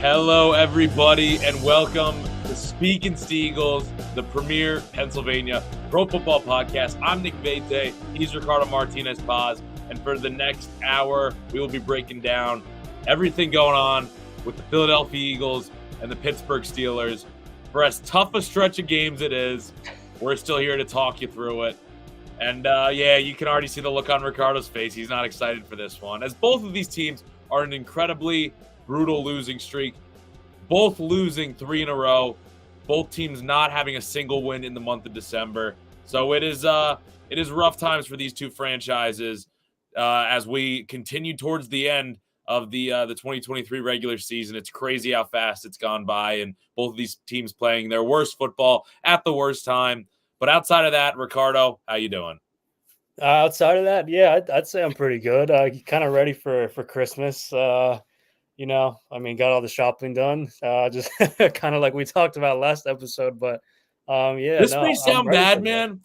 Hello, everybody, and welcome to Speaking Steagles, the premier Pennsylvania pro football podcast. I'm Nick Vete. He's Ricardo Martinez-Paz. And for the next hour, we will be breaking down everything going on with the Philadelphia Eagles and the Pittsburgh Steelers. For as tough a stretch of games it is, we're still here to talk you through it. And you can already see the look on Ricardo's face. He's not excited for this one, as both of these teams are an incredibly brutal losing streak, both losing 3 in a row, both teams not having a single win in the month of December. So it is rough times for these two franchises as we continue towards the end of the 2023 regular season. It's crazy how fast it's gone by, and both of these teams playing their worst football at the worst time. But outside of that, Ricardo, how you doing? Outside of that, yeah, I'd say I'm pretty good. Kind of ready for Christmas. Got all the shopping done. Just kind of like we talked about last episode. But this may sound bad, man.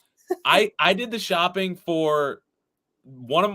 I did the shopping for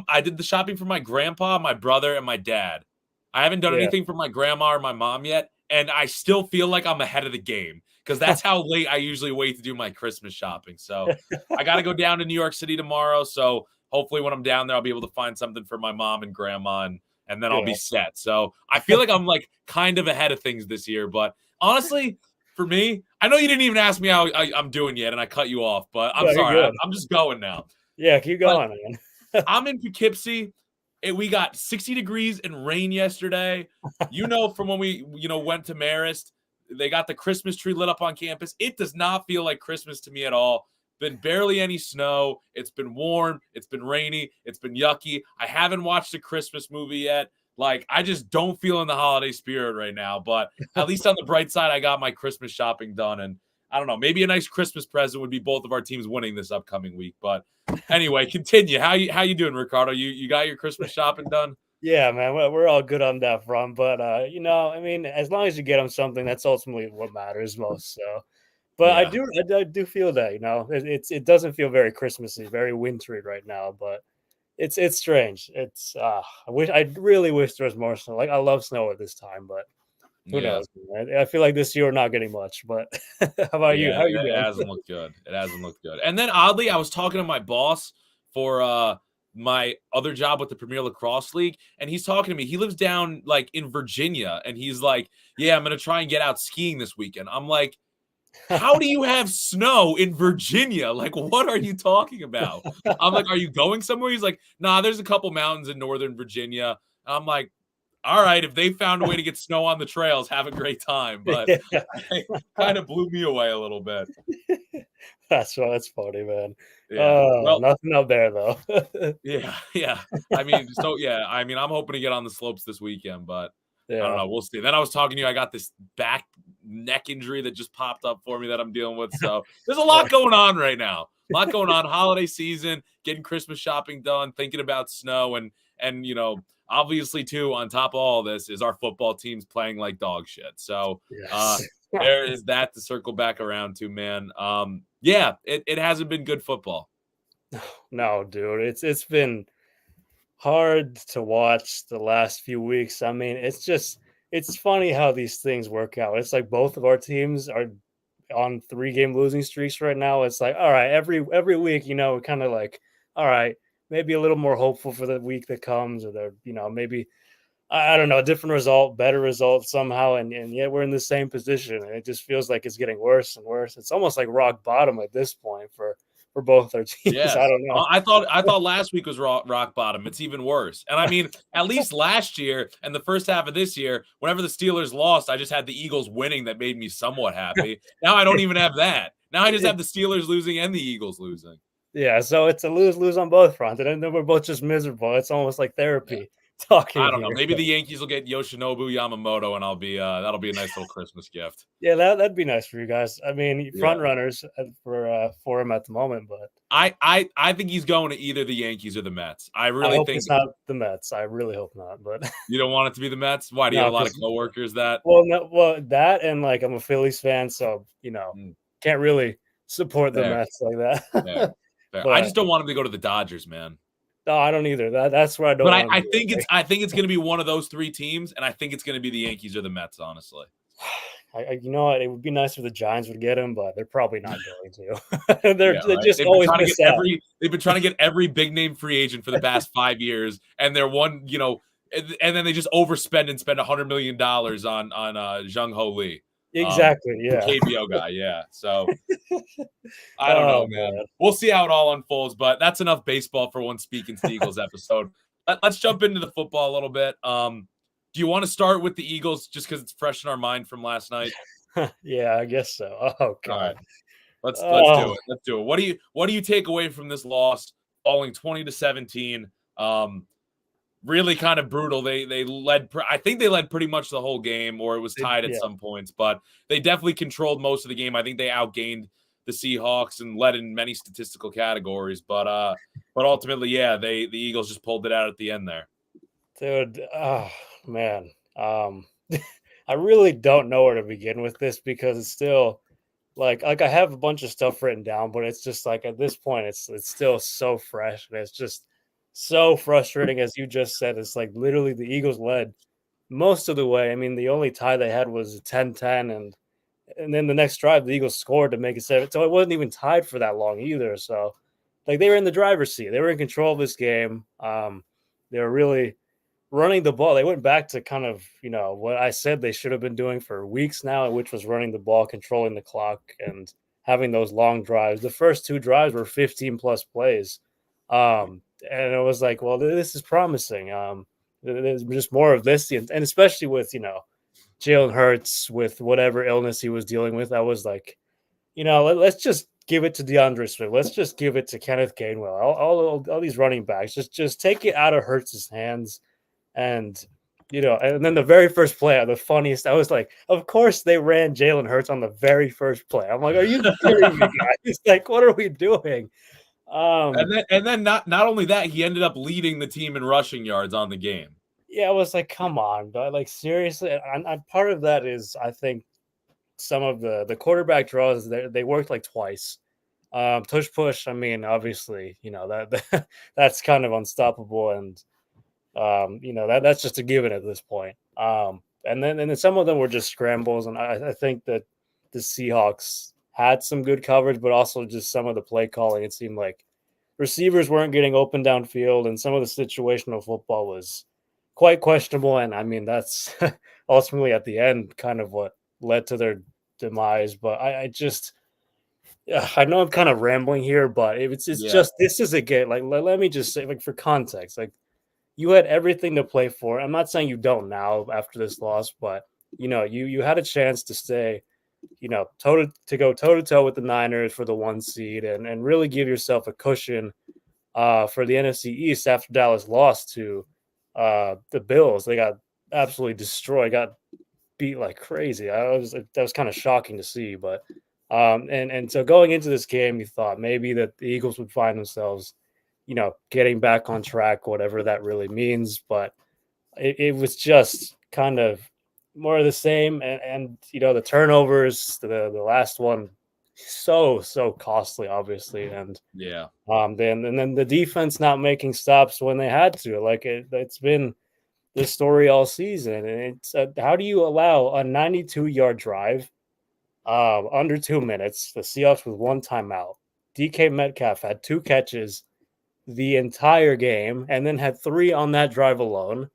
I did the shopping for my grandpa, my brother, and my dad. I haven't done anything for my grandma or my mom yet, and I still feel like I'm ahead of the game because that's how late I usually wait to do my Christmas shopping. So I got to go down to New York City tomorrow. So hopefully when I'm down there, I'll be able to find something for my mom and grandma, and then I'll be set. So I feel like I'm like kind of ahead of things this year. But honestly, for me, I know you didn't even ask me how I'm doing yet, and I cut you off. But I'm sorry. I'm just going now. Yeah, keep going, man. I'm in Poughkeepsie. We got 60 degrees and rain yesterday. From when we, went to Marist, they got the Christmas tree lit up on campus. It does not feel like Christmas to me at all. Been barely any snow. It's been warm. It's been rainy. It's been yucky. I haven't watched a Christmas movie yet. Like, I just don't feel in the holiday spirit right now. But at least on the bright side, I got my Christmas shopping done. And I don't know, maybe a nice Christmas present would be both of our teams winning this upcoming week. But anyway, continue. How you doing, Ricardo? You got your Christmas shopping done? Yeah, man, we're all good on that front. But as long as you get them something, that's ultimately what matters most. So, but yeah. I do feel that it doesn't feel very Christmassy, very wintry right now. But it's strange. It's I really wish there was more snow. Like, I love snow at this time, but who knows? I feel like this year we're not getting much. But how about you? How are you doing? It hasn't looked good. And then oddly, I was talking to my boss for my other job with the Premier Lacrosse League, and he's talking to me. He lives down like in Virginia, and he's like, "Yeah, I'm gonna try and get out skiing this weekend." I'm like, how do you have snow in Virginia? Like, what are you talking about? I'm like, are you going somewhere? He's like, nah, there's a couple mountains in Northern Virginia. I'm like, all right, if they found a way to get snow on the trails, have a great time. But it kind of blew me away a little bit. That's funny, man. Yeah. Nothing up there, though. Yeah. I'm hoping to get on the slopes this weekend, but I don't know. We'll see. Then I was talking to you. I got this back neck injury that just popped up for me that I'm dealing with. So there's a lot going on right now. A lot going on. Holiday season, getting Christmas shopping done, thinking about snow, and obviously too, on top of all this is our football teams playing like dog shit. So there is that to circle back around to, man. It hasn't been good football. No, dude. It's been hard to watch the last few weeks. I mean, it's funny how these things work out. It's like both of our teams are on 3-game losing streaks right now. It's like, all right, every week, we're kind of like, all right, maybe a little more hopeful for the week that comes, or maybe I don't know, a different result, better result somehow, and yet we're in the same position, and it just feels like it's getting worse and worse. It's almost like rock bottom at this point for both our teams. Yes. I don't know. I thought last week was rock bottom. It's even worse. And I mean, at least last year and the first half of this year, whenever the Steelers lost, I just had the Eagles winning that made me somewhat happy. Now I don't even have that. Now I just have the Steelers losing and the Eagles losing. Yeah, so it's a lose-lose on both fronts, and then we're both just miserable. It's almost like therapy talking. I don't know. Maybe the Yankees will get Yoshinobu Yamamoto, and I'll be that'll be a nice little Christmas gift. Yeah, that'd be nice for you guys. I mean, front runners for him at the moment, but I think he's going to either the Yankees or the Mets. I hope it's not the Mets. I really hope not. But you don't want it to be the Mets? Why do you have a lot of coworkers that? Well, that, and like I'm a Phillies fan, so can't really support the Mets like that. But I just don't want him to go to the Dodgers, man. No, I don't either. That's where I don't But want I to think be. I think it's going to be one of those three teams, and I think it's going to be the Yankees or the Mets. Honestly, You know what? It would be nice if the Giants would get him, but they're probably not going to. yeah, They right. just always miss out. They've been trying to get every big name free agent for the past 5 years, and they're one, and then they just overspend and spend $100 million on Jung Ho Lee, Exactly. the Yeah. KBO guy. Yeah, so I don't Oh know, man. man. We'll see how it all unfolds, but that's enough baseball for one Speaking Steagles episode. Let's jump into the football a little bit. Do you want to start with the Eagles just because it's fresh in our mind from last night? Yeah, I guess so. Oh All right, god. let's do Oh, it. Let's do it. What do you take away from this loss, falling 20-17? Really kind of brutal. They led. I think they led pretty much the whole game, or it was tied at yeah. some points. But they definitely controlled most of the game. I think they outgained the Seahawks and led in many statistical categories. But ultimately, yeah, the Eagles just pulled it out at the end there. Dude, oh man. I really don't know where to begin with this because it's still like I have a bunch of stuff written down, but it's just like at this point it's still so fresh and it's just so frustrating as you just said. It's like literally the Eagles led most of the way. I mean, the only tie they had was 10-10, and then the next drive the Eagles scored to make it 7. So it wasn't even tied for that long either. So like they were in the driver's seat. They were in control of this game. They were really running the ball. They went back to kind of, what I said they should have been doing for weeks now, which was running the ball, controlling the clock, and having those long drives. The first two drives were 15 plus plays. And it was like, well, this is promising. There's just more of this. And especially with, Jalen Hurts with whatever illness he was dealing with, I was like, let's just give it to DeAndre Swift. Let's just give it to Kenneth Gainwell. All these running backs, just take it out of Hurts' hands. And and then the very first play, the funniest, I was like, of course they ran Jalen Hurts on the very first play. I'm like, are you kidding me, guys? Like, what are we doing? And then not only that, he ended up leading the team in rushing yards on the game. Yeah, I was like, come on, but like seriously, and part of that is I think some of the quarterback draws they worked like twice. Tush push, I mean, obviously, that that's kind of unstoppable, and that's just a given at this point. And then some of them were just scrambles, and I think that the Seahawks had some good coverage, but also just some of the play calling. It seemed like receivers weren't getting open downfield, and some of the situational football was quite questionable. And I mean, that's ultimately at the end kind of what led to their demise. But I just, yeah, I know I'm kind of rambling here, but it's Yeah. just this is a game. Like let me just say, like for context, like you had everything to play for. I'm not saying you don't now after this loss, but you had a chance to stay, to go toe to toe with the Niners for the 1 seed and really give yourself a cushion for the NFC East after Dallas lost to the Bills. They got absolutely destroyed, got beat like crazy. That was kind of shocking to see, but and so going into this game, you thought maybe that the Eagles would find themselves, getting back on track, whatever that really means. But it was just kind of more of the same. And the turnovers, the last one, so costly, obviously. And Yeah. then the defense not making stops when they had to. Like it's been the story all season. And it's how do you allow a 92-yard drive under 2 minutes? The Seahawks with one timeout. DK Metcalf had 2 catches the entire game and then had 3 on that drive alone.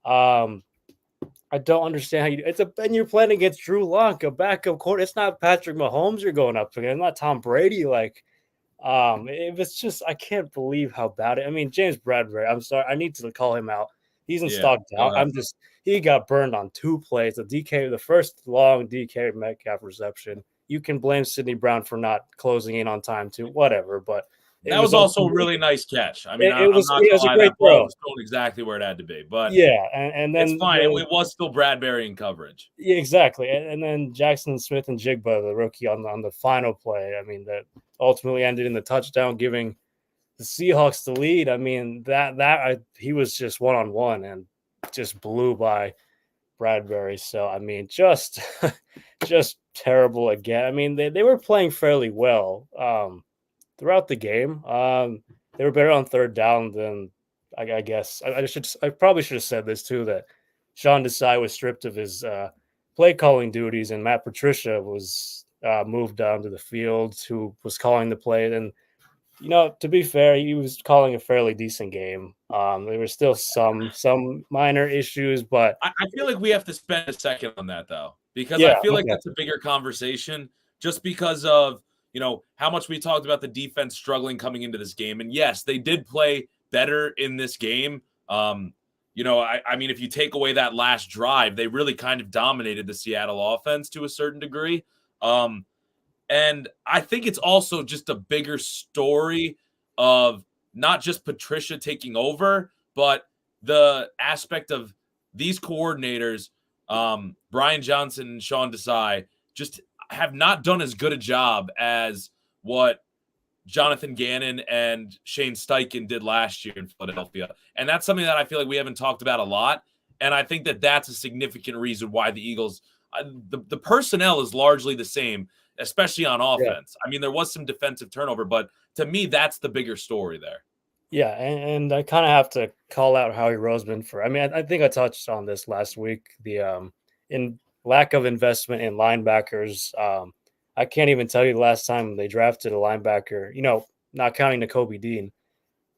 I don't understand how you do and you're playing against Drew Lock, a backup quarter. It's not Patrick Mahomes you're going up against, not Tom Brady. Like, it was just I can't believe how bad it. I mean, James Bradbury, I'm sorry, I need to call him out. He's in Yeah. stock down. He got burned on 2 plays. The first long DK Metcalf reception. You can blame Sidney Brown for not closing in on time too, whatever, but That was also a really nice catch. I mean, it I'm was not it gonna was a lie, great that ball throw. was going exactly where it had to be, but Yeah, and it's then fine. It was still Bradbury in coverage. yeah, exactly. And then Jackson Smith and Jigba, the rookie, on the final play. I mean, that ultimately ended in the touchdown, giving the Seahawks the lead. I mean, he was just one-on-one and just blew by Bradbury. So I mean, just just terrible again. I mean, they were playing fairly well throughout the game. They were better on third down than I guess I probably should have said this too, that Sean Desai was stripped of his play calling duties, and Matt Patricia was moved down to the field, who was calling the play. And to be fair, he was calling a fairly decent game. There were still some minor issues, but I feel like we have to spend a second on that though, because I yeah, feel like okay, that's a bigger conversation just because of, how much we talked about the defense struggling coming into this game. And yes, they did play better in this game. I mean, if you take away that last drive, they really kind of dominated the Seattle offense to a certain degree. And I think it's also just a bigger story of not just Patricia taking over, but the aspect of these coordinators, Brian Johnson and Sean Desai, just have not done as good a job as what Jonathan Gannon and Shane Steichen did last year in Philadelphia. And that's something that I feel like we haven't talked about a lot. And I think that that's a significant reason why the Eagles, the personnel is largely the same, especially on yeah. offense. I mean, there was some defensive turnover, but to me, that's the bigger story there. Yeah, and I kind of have to call out Howie Roseman for. I mean, I think I touched on this last week. The in lack of investment in linebackers. I can't even tell you the last time they drafted a linebacker. Not counting Nakobe Dean,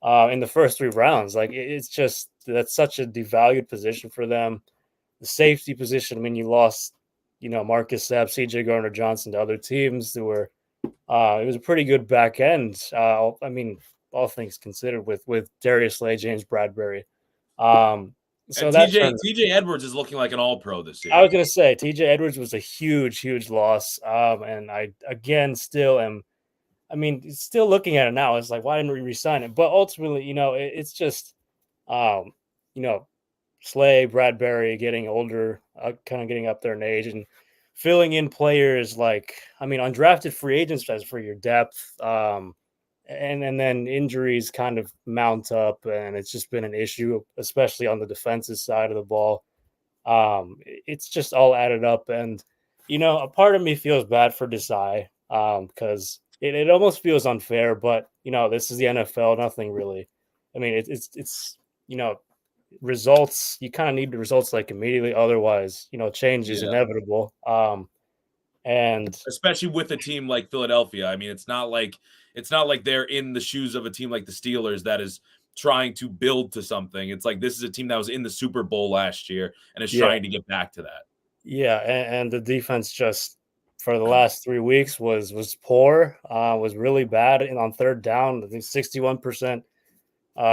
in the first 3 rounds. Like it's just that's such a devalued position for them. The safety position. I mean, you lost, Marcus Sapp, C.J. Garner Johnson to other teams who were. It was a pretty good back end. I mean, all things considered, with Darius Slay, James Bradbury. So And that TJ Edwards is looking like an all pro this I year. was gonna say TJ Edwards was a huge loss. And I again still am. I mean, still looking at it now, it's like why didn't we resign it? But ultimately, it's just, um, you know, Slay, Bradbury getting older, kind of getting up there in age, and filling in players like, I mean, undrafted free agents as for your depth. And then injuries kind of mount up, and it's just been an issue, especially on the defensive side of the ball. It's just all added up, and a part of me feels bad for Desai, because it almost feels unfair. But this is the NFL. Nothing really. I mean, it's results. You kind of need the results like immediately, otherwise, change is Yeah. inevitable. And Especially with a team like Philadelphia. I mean, it's not like they're in the shoes of a team like the Steelers that is trying to build to something. It's like this is a team that was in the Super Bowl last year and is yeah, trying to get back to that. yeah, and the defense just for the last 3 weeks was poor. Was really bad, and on third down, I think 61%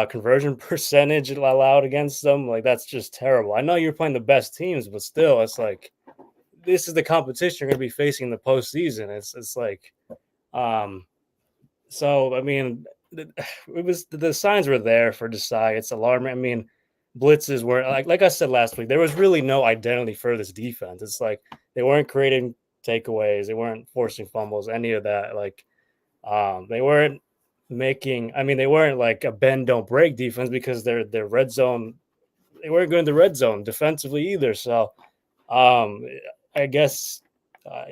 conversion percentage allowed against them. Like that's just terrible. I know you're playing the best teams, but still, it's like this is the competition you're going to be facing in the postseason. It's like, um, so I mean, it was the signs were there for Desai. It's alarming. I mean, blitzes were like I said last week. There was really no identity for this defense. It's like they weren't creating takeaways. They weren't forcing fumbles. Any of that. Like, they weren't making. I mean, they weren't like a bend don't break defense because their red zone. They weren't going to the red zone defensively either. So, um, I guess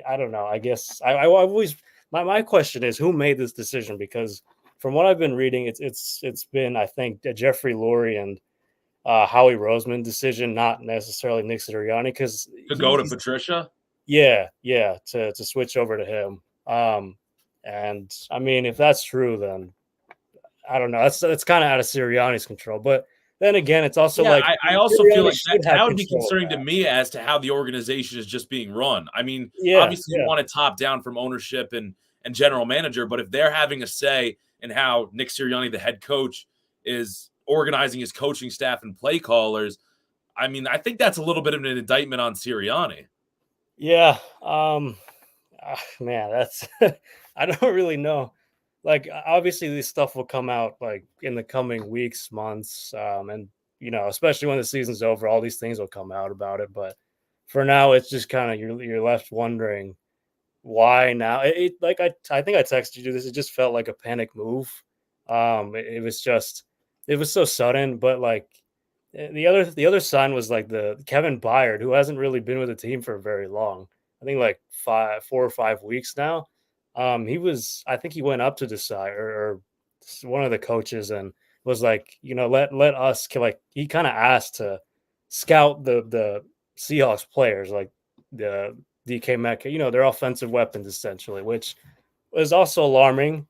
I don't know. I guess I always my question is who made this decision, because from what I've been reading, it's been, I think, a Jeffrey Lurie and Howie Roseman decision, not necessarily Nick Sirianni, because To go to Patricia? yeah, to switch over to him. And I mean, if that's true, then I don't know. That's kind of out of Sirianni's control. But then again, it's also Yeah, like I also feel Sirianni like that should have that would be control of concerning to that. me as to how the organization is just being run. I mean, Yeah, obviously you yeah. want it top down from ownership and general manager, but if they're having a say in how Nick Sirianni, the head coach, is organizing his coaching staff and play callers, I mean, I think that's a little bit of an indictment on Sirianni. Yeah, man, that's I don't really know. Like, obviously, this stuff will come out like in the coming weeks, months, and especially when the season's over, all these things will come out about it. But for now, it's just kind of you're left wondering why now. Like I think I texted you this. It just felt like a panic move. It was just it was so sudden, but like the other sign was like the Kevin Byard, who hasn't really been with the team for very long. I think like 4 or 5 weeks now. I think he went up to decide or one of the coaches, and was like, let us like he kind of asked to scout the Seahawks players, like the DK Metcalf, their offensive weapons essentially, which was also alarming.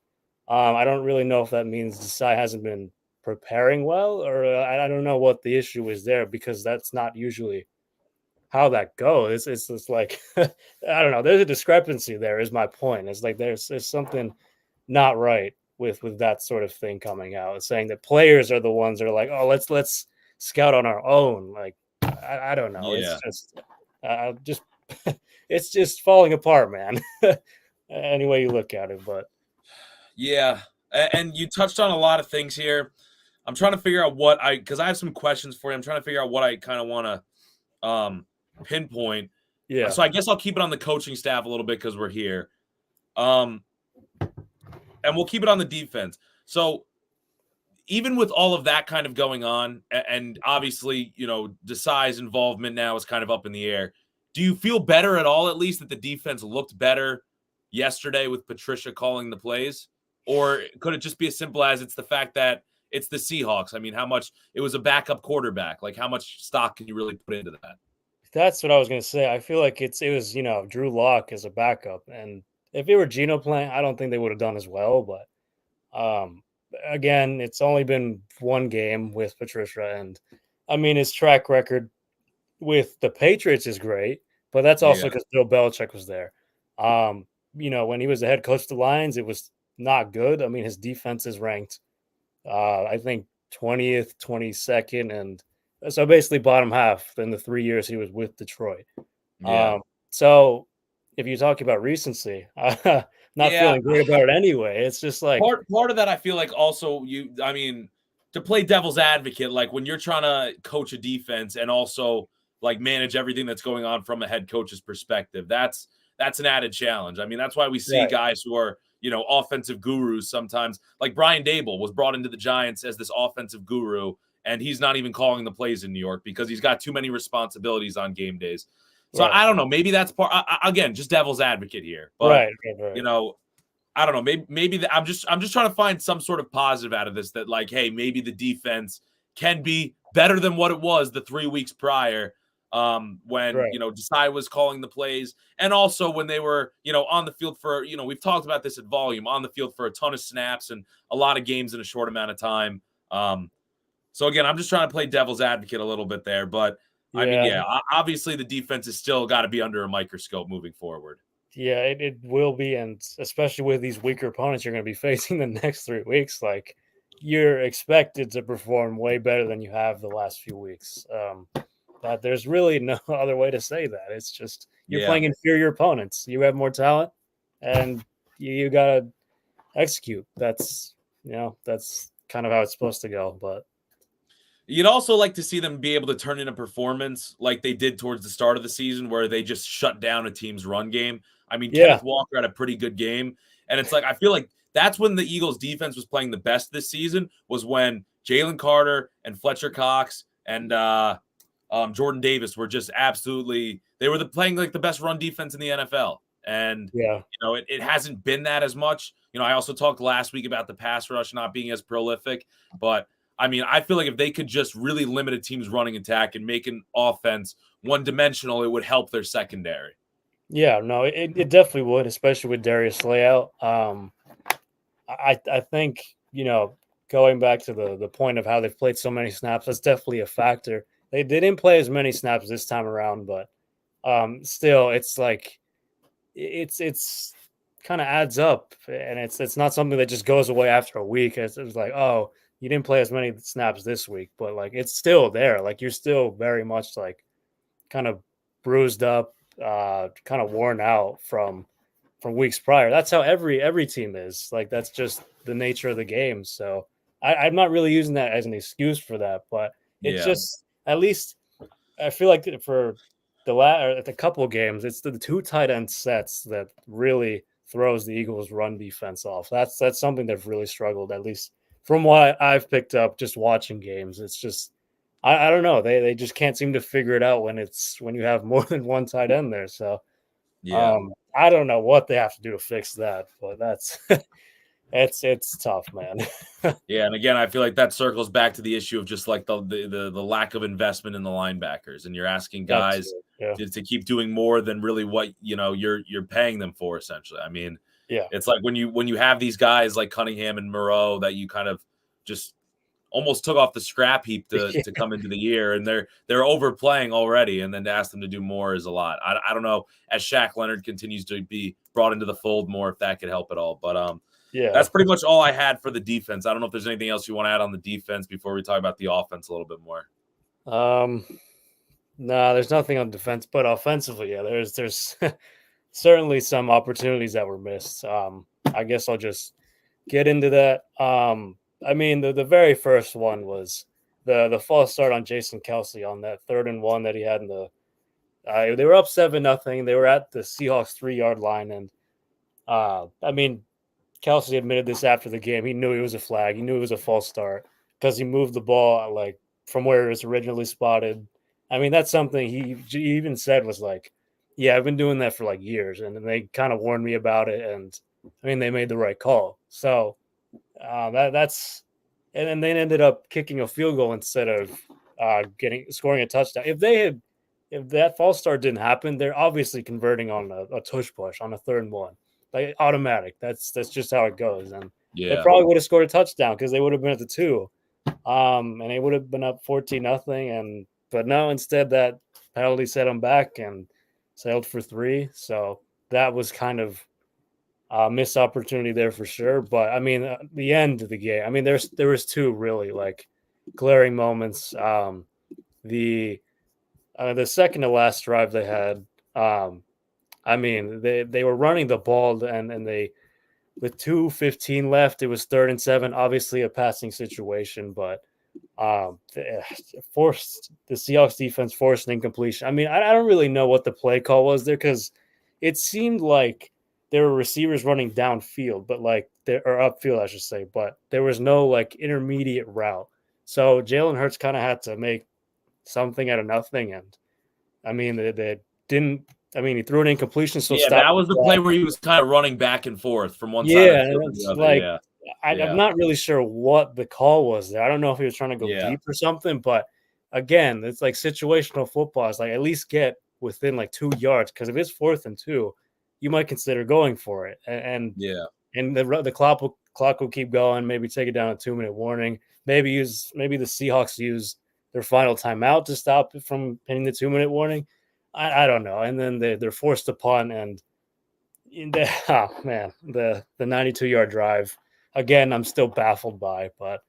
I don't really know if that means Desai hasn't been preparing well, or I don't know what the issue is there, because that's not usually how that goes. It's just like I don't know. There's a discrepancy there. Is my point? It's like there's something not right with that sort of thing coming out. It's saying that players are the ones that are like, oh, let's scout on our own. Like I don't know. It's Yeah. just it's just falling apart, man. Any way you look at it, but Yeah. And you touched on a lot of things here. I'm trying to figure out because I have some questions for you. I'm trying to figure out what I kind of want to pinpoint. yeah, So I guess I'll keep it on the coaching staff a little bit because we're here. And we'll keep it on the defense. So even with all of that kind of going on, and obviously, Desai's involvement now is kind of up in the air. Do you feel better at all, at least, that the defense looked better yesterday with Patricia calling the plays? Or could it just be as simple as it's the fact that it's the Seahawks? I mean, how much it was a backup quarterback? Like, how much stock can you really put into that? that's what I was gonna say. I feel like it was Drew Lock as a backup, and if it were Geno playing, I don't think they would have done as well. But again, it's only been one game with Patricia, and I mean his track record with the Patriots is great, but that's also Yeah. because Bill Belichick was there. When he was the head coach of the Lions, it was not good. I mean, his defense is ranked, I think 20th, 22nd, and so basically bottom half in the 3 years he was with Detroit. Yeah. So if you talk about recency, not Yeah. feeling great about it anyway. It's just like, Part of that, I feel like also to play devil's advocate, like when you're trying to coach a defense and also like manage everything that's going on from a head coach's perspective, that's an added challenge. I mean, that's why we see right, guys who are, offensive gurus sometimes. Like Brian Dable was brought into the Giants as this offensive guru, and he's not even calling the plays in New York because he's got too many responsibilities on game days. So right, I don't know. Maybe that's again, just devil's advocate here, but right. you know, I don't know. Maybe I'm just trying to find some sort of positive out of this. That like, hey, maybe the defense can be better than what it was the 3 weeks prior, when Right. Desai was calling the plays, and also when they were on the field for we've talked about this at volume, on the field for a ton of snaps and a lot of games in a short amount of time. So again, I'm just trying to play devil's advocate a little bit there, but I mean, Yeah, yeah, obviously the defense is still got to be under a microscope moving forward. yeah, it will be, and especially with these weaker opponents you're going to be facing the next 3 weeks, like you're expected to perform way better than you have the last few weeks. But there's really no other way to say that. It's just you're Yeah. playing inferior opponents. You have more talent, and you got to execute. That's kind of how it's supposed to go. But You'd also like to see them be able to turn in a performance like they did towards the start of the season where they just shut down a team's run game. I mean, yeah, Kenneth Walker had a pretty good game. And it's like, I feel like that's when the Eagles defense was playing the best this season, was when Jalen Carter and Fletcher Cox and Jordan Davis were just they were playing like the best run defense in the NFL. And, yeah. it hasn't been that as much. I also talked last week about the pass rush not being as prolific, but I mean, I feel like if they could just really limit a team's running attack and make an offense one-dimensional, it would help their secondary. Yeah, no, it definitely would, especially with Darius layout. I think going back to the point of how they've played so many snaps, that's definitely a factor. They didn't play as many snaps this time around, but still, it's like it's kind of adds up, and it's not something that just goes away after a week. It's like, oh, you didn't play as many snaps this week, but like it's still there. Like you're still very much like kind of bruised up, kind of worn out from weeks prior. That's how every team is. Like that's just the nature of the game. So I'm not really using that as an excuse for that, but it's Yeah. just at least I feel like for the couple of games, it's the two tight end sets that really throws the Eagles' run defense off. That's something they've really struggled, at least from what I've picked up just watching games. It's just I don't know. They just can't seem to figure it out when you have more than one tight end there. So Yeah. I don't know what they have to do to fix that, but that's It's tough, man. Yeah, and again, I feel like that circles back to the issue of just like the lack of investment in the linebackers, and you're asking That's guys yeah, to keep doing more than really what you're paying them for. Essentially, I mean, yeah, it's like when you have these guys like Cunningham and Moreau that you kind of just almost took off the scrap heap to come into the year, and they're overplaying already, and then to ask them to do more is a lot. I don't know, as Shaq Leonard continues to be brought into the fold more, if that could help at all, but yeah. that's pretty much all I had for the defense. I don't know if there's anything else you want to add on the defense before we talk about the offense a little bit more. Um, no, there's nothing on defense, but offensively, yeah, there's certainly some opportunities that were missed. I guess I'll just get into that. I mean, the very first one was the false start on Jason Kelsey on that 3rd and 1 that he had in the. They were up 7-0. They were at the Seahawks 3-yard line, and I mean, Kelsey admitted this after the game. He knew it was a flag. He knew it was a false start because he moved the ball like from where it was originally spotted. I mean, that's something he even said was like, "Yeah, I've been doing that for like years," and they kind of warned me about it. And I mean, they made the right call. So that's and then they ended up kicking a field goal instead of scoring a touchdown. If that false start didn't happen, they're obviously converting on a tush push on a 3rd and 1, like automatic. That's just how it goes, and they Yeah. probably would have scored a touchdown because they would have been at the 2, and they would have been up 14-0. And but no, instead that penalty set them back and sailed for 3. So that was kind of missed opportunity there for sure. But I mean, the end of the game. I mean, there was 2 really like glaring moments. The second to last drive they had. I mean, they were running the ball and they with 2:15 left, it was 3rd and 7. Obviously, a passing situation, but forced the Seahawks defense forced an incompletion. I mean, I don't really know what the play call was there because it seemed like there were receivers running downfield, but like there or upfield, I should say, but there was no like intermediate route. So Jalen Hurts kind of had to make something out of nothing, and I mean, they didn't. I mean, he threw an incompletion, so Yeah, stop that the was the play clock. where he was kind of running back and forth from one side of Yeah, the field and to the it's other. like Yeah. I'm Yeah. not really sure what the call was there. I don't know if he was trying to go Yeah. deep or something, but again, it's like situational football. It's like at least get within like 2 yards because if it's 4th and 2, you might consider going for it. Yeah. And the clock will keep going. Maybe take it down a 2-minute warning. Maybe the Seahawks use their final timeout to stop it from hitting the 2-minute warning. I don't know. And then they're forced to punt and oh man, the 92-yard drive. Again, I'm still baffled by, but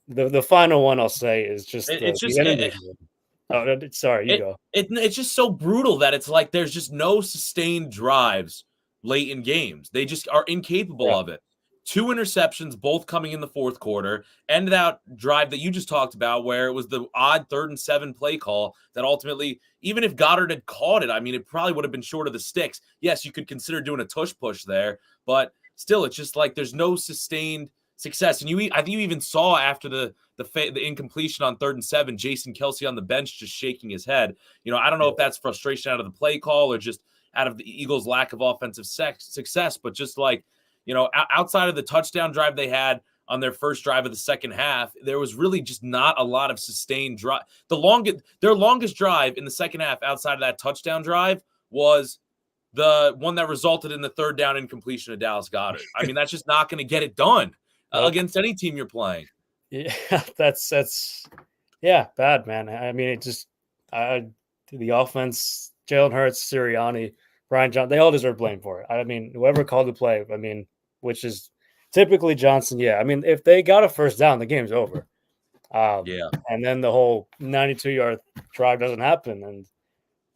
the final one I'll say is just It's the just end of the game. Oh, sorry, you go. it's just so brutal that it's like there's just no sustained drives late in games. They just are incapable Yeah, of it. 2 interceptions, both coming in the fourth quarter, and that drive that you just talked about, where it was the odd 3rd and 7 play call that ultimately, even if Goddard had caught it, I mean, it probably would have been short of the sticks. Yes, you could consider doing a tush push there, but still, it's just like there's no sustained success. And I think you even saw after the incompletion on 3rd and 7, Jason Kelsey on the bench just shaking his head. I don't know if that's frustration out of the play call or just out of the Eagles' lack of offensive success, but just like, outside of the touchdown drive they had on their first drive of the second half, there was really just not a lot of sustained drive. Their longest drive in the second half outside of that touchdown drive was the one that resulted in the 3rd down incompletion of Dallas Goedert. I mean, that's just not going to get it done nope. against any team you're playing. Yeah, that's yeah, bad man. I mean, it just the offense, Jalen Hurts, Sirianni, Brian Johnson, they all deserve blame for it. I mean, whoever called the play, I mean, which is typically Johnson. Yeah, I mean, if they got a first down, the game's over. Yeah. And then the whole 92-yard drive doesn't happen,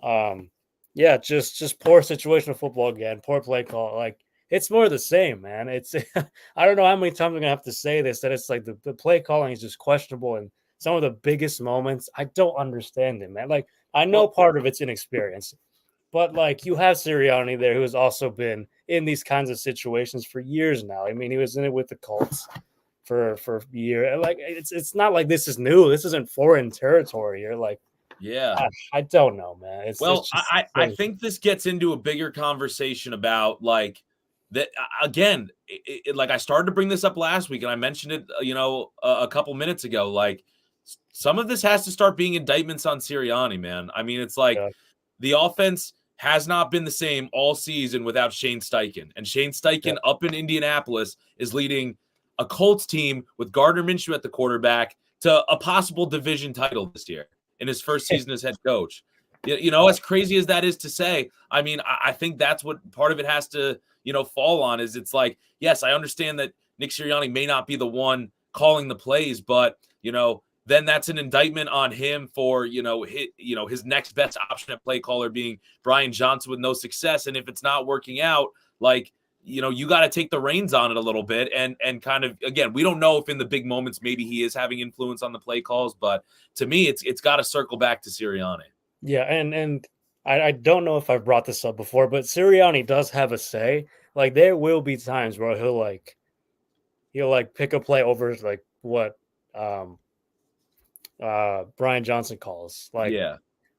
and yeah, just poor situational football again, poor play call. Like it's more of the same, man. It's I don't know how many times I'm gonna have to say this that it's like the play calling is just questionable and some of the biggest moments. I don't understand it, man. Like I know Well, part of it's inexperience, but like you have Sirianni there who has also been in these kinds of situations for years now. I mean, he was in it with the Colts for a year. Like it's not like this is new. This isn't foreign territory. You're like, yeah. I don't know, man. It's Well, just I think this gets into a bigger conversation about like that again, like I started to bring this up last week, and I mentioned it, a couple minutes ago. Like some of this has to start being indictments on Sirianni, man. I mean, it's like Yeah. the offense has not been the same all season without Shane Steichen, and Shane Steichen up in Indianapolis is leading a Colts team with Gardner Minshew at the quarterback to a possible division title this year in his first season as head coach. As crazy as that is to say, I mean, I think that's what part of it has to, fall on is it's like, yes, I understand that Nick Sirianni may not be the one calling the plays, but, then that's an indictment on him for, his next best option at play caller being Brian Johnson with no success. And if it's not working out, like, you got to take the reins on it a little bit and kind of, again, we don't know if in the big moments maybe he is having influence on the play calls, but to me, it's got to circle back to Sirianni. Yeah, and I don't know if I've brought this up before, but Sirianni does have a say. Like there will be times where he'll pick a play over like what Brian Johnson calls. Like Yeah.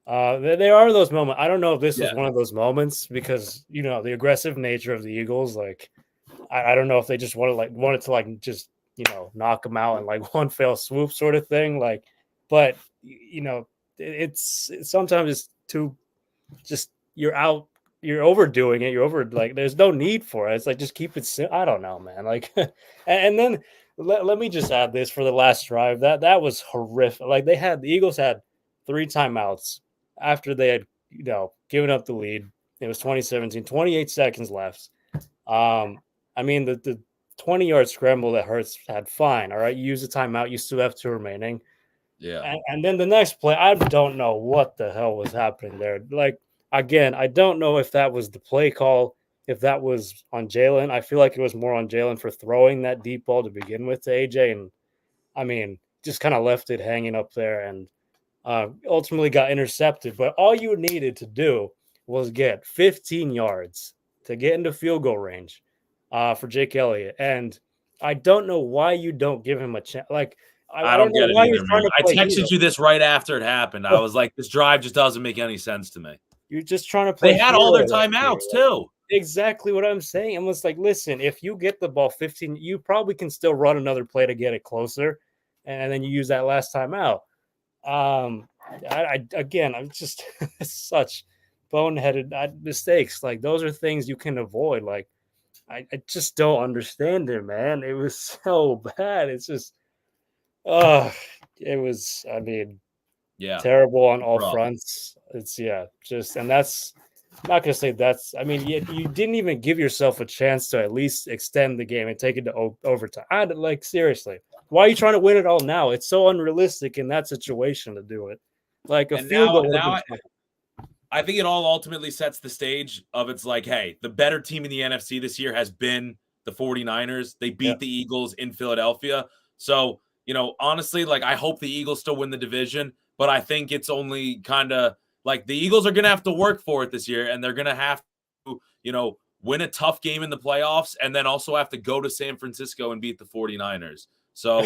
there are those moments. I don't know if this was Yeah. one of those moments because the aggressive nature of the Eagles. Like I don't know if they just wanted to just knock them out in like one fell swoop sort of thing. Like, but it's sometimes it's too just you're overdoing it. You're over like there's no need for it. It's like just keep it. I don't know, man. Like, and then let me just add this for the last drive. That was horrific. Like the Eagles had 3 timeouts after they had given up the lead. It was 2017, 28 seconds left. I mean the 20-yard scramble that Hurts had, fine. All right, you use the timeout. You still have 2 remaining. Yeah. And then the next play, I don't know what the hell was happening there. Like, again, I don't know if that was the play call, if that was on Jalen. I feel like it was more on Jalen for throwing that deep ball to begin with to AJ. And I mean, just kind of left it hanging up there and ultimately got intercepted. But all you needed to do was get 15 yards to get into field goal range for Jake Elliott. And I don't know why you don't give him a chance. Like, I don't don't know get it why you're either, trying man. to I play hero. texted you this right after it happened. I was like, this drive just doesn't make any sense to me. You're just trying to play They had hero all their right here. timeouts too. Exactly what I'm saying. I'm just like, listen, if you get the ball 15, you probably can still run another play to get it closer, and then you use that last time out. Again, I'm just such boneheaded mistakes. Like those are things you can avoid. Like I just don't understand it, man. It was so bad. It's just, it was. I mean, Yeah. terrible on all Rough. fronts. It's and that's I'm not gonna say that's. I mean, you didn't even give yourself a chance to at least extend the game and take it to overtime. Like seriously, why are you trying to win it all now? It's so unrealistic in that situation to do it. Like a And field goal. now I think it all ultimately sets the stage of it's like, hey, the better team in the NFC this year has been the 49ers. They beat the Eagles in Philadelphia. So, honestly, like I hope the Eagles still win the division, but I think it's only kind of like the Eagles are going to have to work for it this year, and they're going to have to, win a tough game in the playoffs and then also have to go to San Francisco and beat the 49ers. So,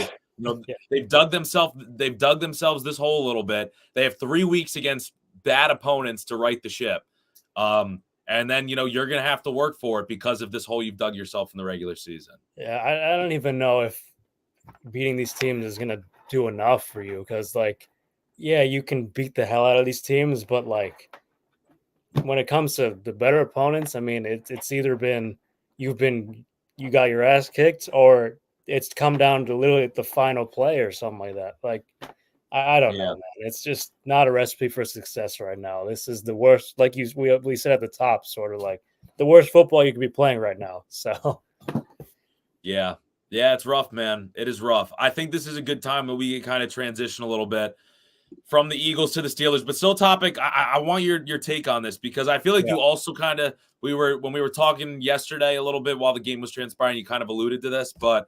they've dug themselves this hole a little bit. They have 3 weeks against bad opponents to right the ship. And then, you're going to have to work for it because of this hole you've dug yourself in the regular season. Yeah, I don't even know if beating these teams is going to do enough for you because, like, yeah, you can beat the hell out of these teams, but, like, when it comes to the better opponents, I mean, it's either been you got your ass kicked or it's come down to literally the final play or something like that. Like, I don't know, man. It's just not a recipe for success right now. This is the worst, like we said at the top, sort of like the worst football you could be playing right now. So, yeah, it's rough, man. It is rough. I think this is a good time that we can kind of transition a little bit from the Eagles to the Steelers, but still topic. I want your take on this because I feel like you also kind of when we were talking yesterday a little bit while the game was transpiring, you kind of alluded to this, but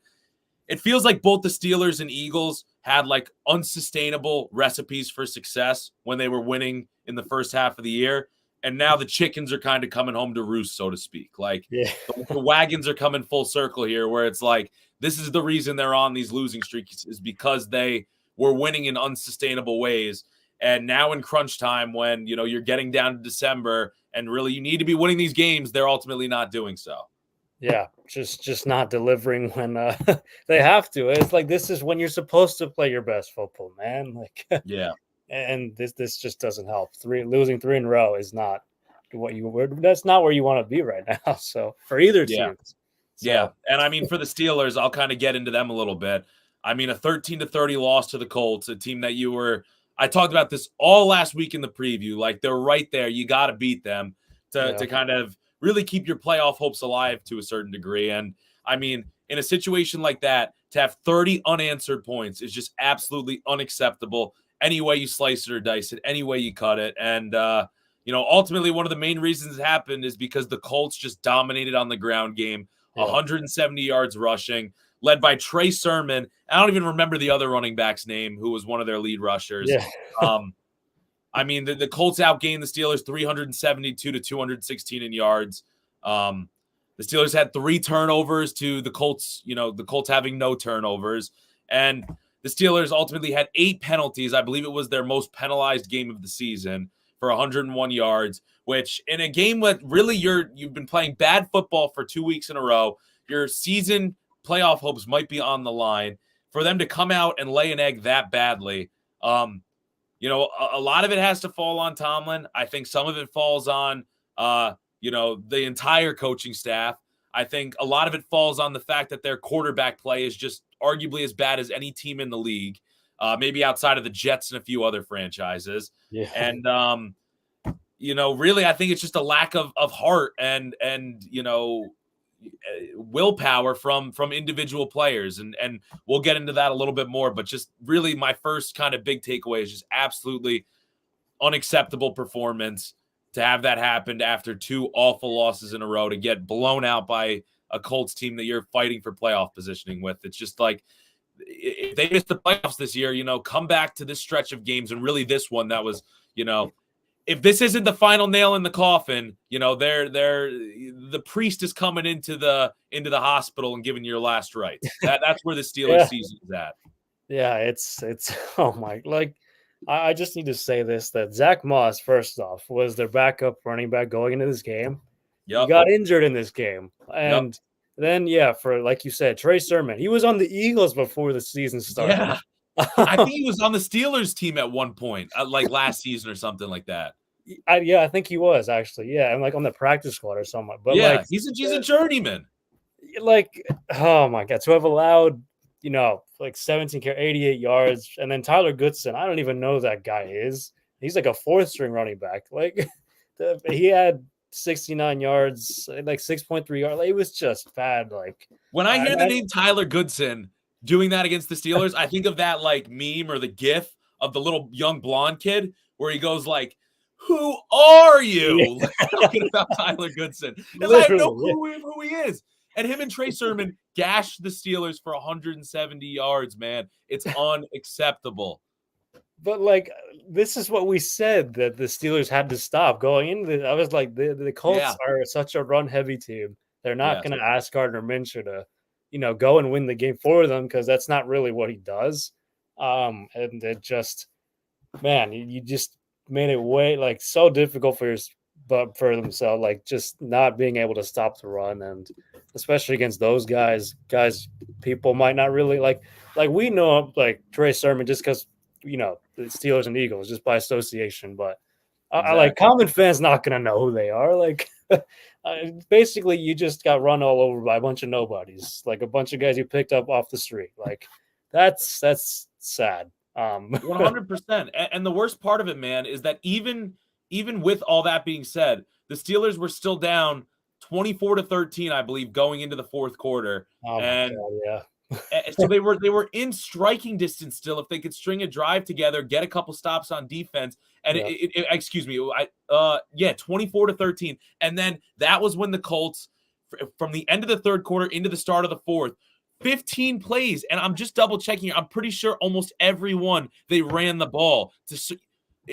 it feels like both the Steelers and Eagles had like unsustainable recipes for success when they were winning in the first half of the year. And now the chickens are kind of coming home to roost, so to speak. Like the wagons are coming full circle here where it's like, this is the reason they're on these losing streaks is because they were winning in unsustainable ways. And now in crunch time, when, you're getting down to December and really you need to be winning these games, they're ultimately not doing so. Yeah, just not delivering when they have to. It's like this is when you're supposed to play your best football, man. Like, Yeah. and this just doesn't help. Losing three in a row is not what you were. That's not where you want to be right now. So for either Yeah. team. Yeah. So And I mean, for the Steelers, I'll kind of get into them a little bit. I mean, a 13-30 loss to the Colts, a team that I talked about this all last week in the preview. Like, they're right there. You got to beat them to kind of really keep your playoff hopes alive to a certain degree. And I mean, in a situation like that, to have 30 unanswered points is just absolutely unacceptable. Any way you slice it or dice it, any way you cut it. And, ultimately, one of the main reasons it happened is because the Colts just dominated on the ground game, 170 yards rushing, led by Trey Sermon. I don't even remember the other running back's name, who was one of their lead rushers. Yeah. I mean, the Colts outgained the Steelers 372 to 216 in yards. The Steelers had 3 turnovers to the Colts, the Colts having no turnovers. And the Steelers ultimately had 8 penalties. I believe it was their most penalized game of the season for 101 yards, which in a game with really you've been playing bad football for 2 weeks in a row, your season playoff hopes might be on the line. For them to come out and lay an egg that badly, a lot of it has to fall on Tomlin. I think some of it falls on, the entire coaching staff. I think a lot of it falls on the fact that their quarterback play is just arguably as bad as any team in the league, maybe outside of the Jets and a few other franchises. Yeah. And, really, I think it's just a lack of heart and willpower from individual players. And we'll get into that a little bit more. But just really my first kind of big takeaway is just absolutely unacceptable performance to have that happen after 2 awful losses in a row, to get blown out by a Colts team that you're fighting for playoff positioning with. It's just like, if they miss the playoffs this year, come back to this stretch of games, and really this one that was, if this isn't the final nail in the coffin, the priest is coming into the hospital and giving your last rites. That's where the Steelers season is at. Yeah, it's oh my, like, I just need to say this, that Zach Moss, first off, was their backup running back going into this game. Yep. He got injured in this game. And then, for, like you said, Trey Sermon, he was on the Eagles before the season started. Yeah. I think he was on the Steelers team at one point, like last season or something like that. I think he was, actually. Yeah, and like on the practice squad or something. But yeah, like, he's a journeyman. Like, oh my God, to have allowed, like 88 yards, and then Tyler Goodson, I don't even know who that guy is. He's like a 4th-string running back. Like, he had 69 yards, like 6.3 yards. Like, it was just bad. Like, when I hear the name Tyler Goodson doing that against the Steelers, I think of that like meme or the GIF of the little young blonde kid where he goes like, "Who are you?" Yeah. Talking about Tyler Goodson, because I have no clue who he is. And him and Trey Sermon gashed the Steelers for 170 yards, man. It's unacceptable. But like, this is what we said that the Steelers had to stop going into. I was like, the Colts are such a run-heavy team. They're not going to ask Gardner Minshew to, go and win the game for them, because that's not really what he does. And it just, man, you just made it way like so difficult for themselves, like just not being able to stop the run, and especially against those guys, people might not really like we know like Trey Sermon just because the Steelers and Eagles just by association, but I like common fans not gonna know who they are. Like, basically, you just got run all over by a bunch of nobodies, like a bunch of guys you picked up off the street. Like, that's sad. 100%. And the worst part of it, man, is that even with all that being said, the Steelers were still down 24-13, I believe, going into the 4th quarter. Oh my God, yeah. So they were in striking distance still if they could string a drive together, get a couple stops on defense. And 24-13. And then that was when the Colts, from the end of the 3rd quarter into the start of the 4th, 15 plays, and I'm just double checking. I'm pretty sure almost every one they ran the ball to.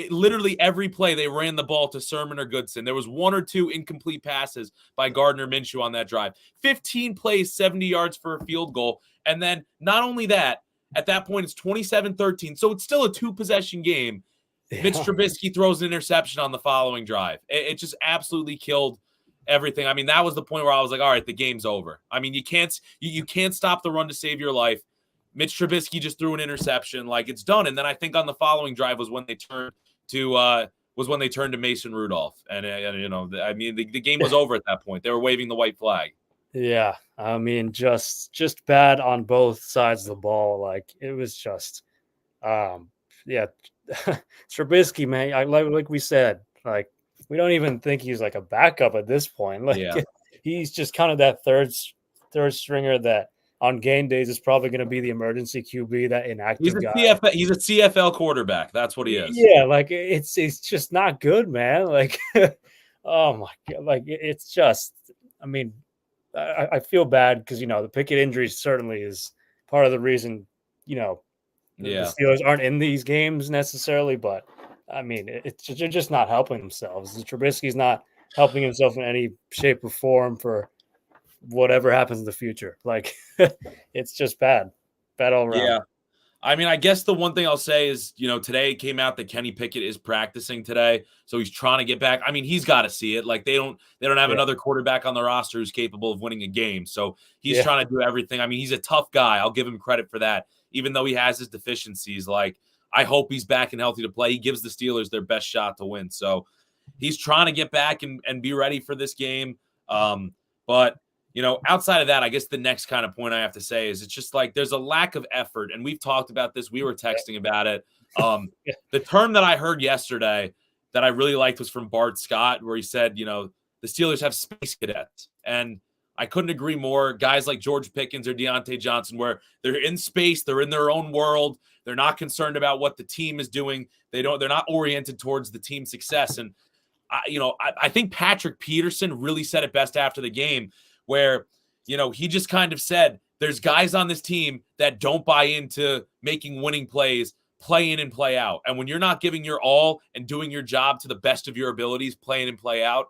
Literally every play they ran the ball to Sermon or Goodson. There was 1 or 2 incomplete passes by Gardner Minshew on that drive. 15 plays, 70 yards for a field goal, and then not only that, at that point it's 27-13. So it's still a 2-possession game. Yeah. Mitch Trubisky throws an interception on the following drive. It just absolutely killed everything. I mean, that was the point where I was like, all right, the game's over. I mean, you can't stop the run to save your life. Mitch Trubisky just threw an interception, like it's done. And then I think on the following drive was when they turned to Mason Rudolph, and I mean, the game was over at that point. They were waving the white flag. Yeah, I mean, just bad on both sides of the ball. Like it was just, yeah, Trubisky, man. Like we said, like we don't even think he's like a backup at this point. Like Yeah. he's just kind of that third stringer that on game days is probably going to be the emergency QB, that inactive guy. He's a CFL quarterback. That's what he is. Yeah, like it's just not good, man. Like, oh my god, like it's just. I mean, I feel bad because the Pickett injury certainly is part of the reason the Steelers aren't in these games necessarily, but I mean they're just not helping themselves. Trubisky's not helping himself in any shape or form for whatever happens in the future. Like it's just bad all around. Yeah. I mean, I guess the one thing I'll say is, today it came out that Kenny Pickett is practicing today, so he's trying to get back. I mean, he's got to see it. Like they don't have another quarterback on the roster who's capable of winning a game, so he's trying to do everything. I mean, he's a tough guy. I'll give him credit for that, even though he has his deficiencies. Like I hope he's back and healthy to play. He gives the Steelers their best shot to win, so he's trying to get back and be ready for this game. But outside of that, I guess the next kind of point I have to say is it's just like there's a lack of effort. And we've talked about this. We were texting about it. The term that I heard yesterday that I really liked was from Bart Scott, where he said, the Steelers have space cadets. And I couldn't agree more. Guys like George Pickens or Deontay Johnson, where they're in space, they're in their own world. They're not concerned about what the team is doing. They're not oriented towards the team's success. And, I think Patrick Peterson really said it best after the game, where, he just kind of said, there's guys on this team that don't buy into making winning plays, play in and play out. And when you're not giving your all and doing your job to the best of your abilities, play in and play out,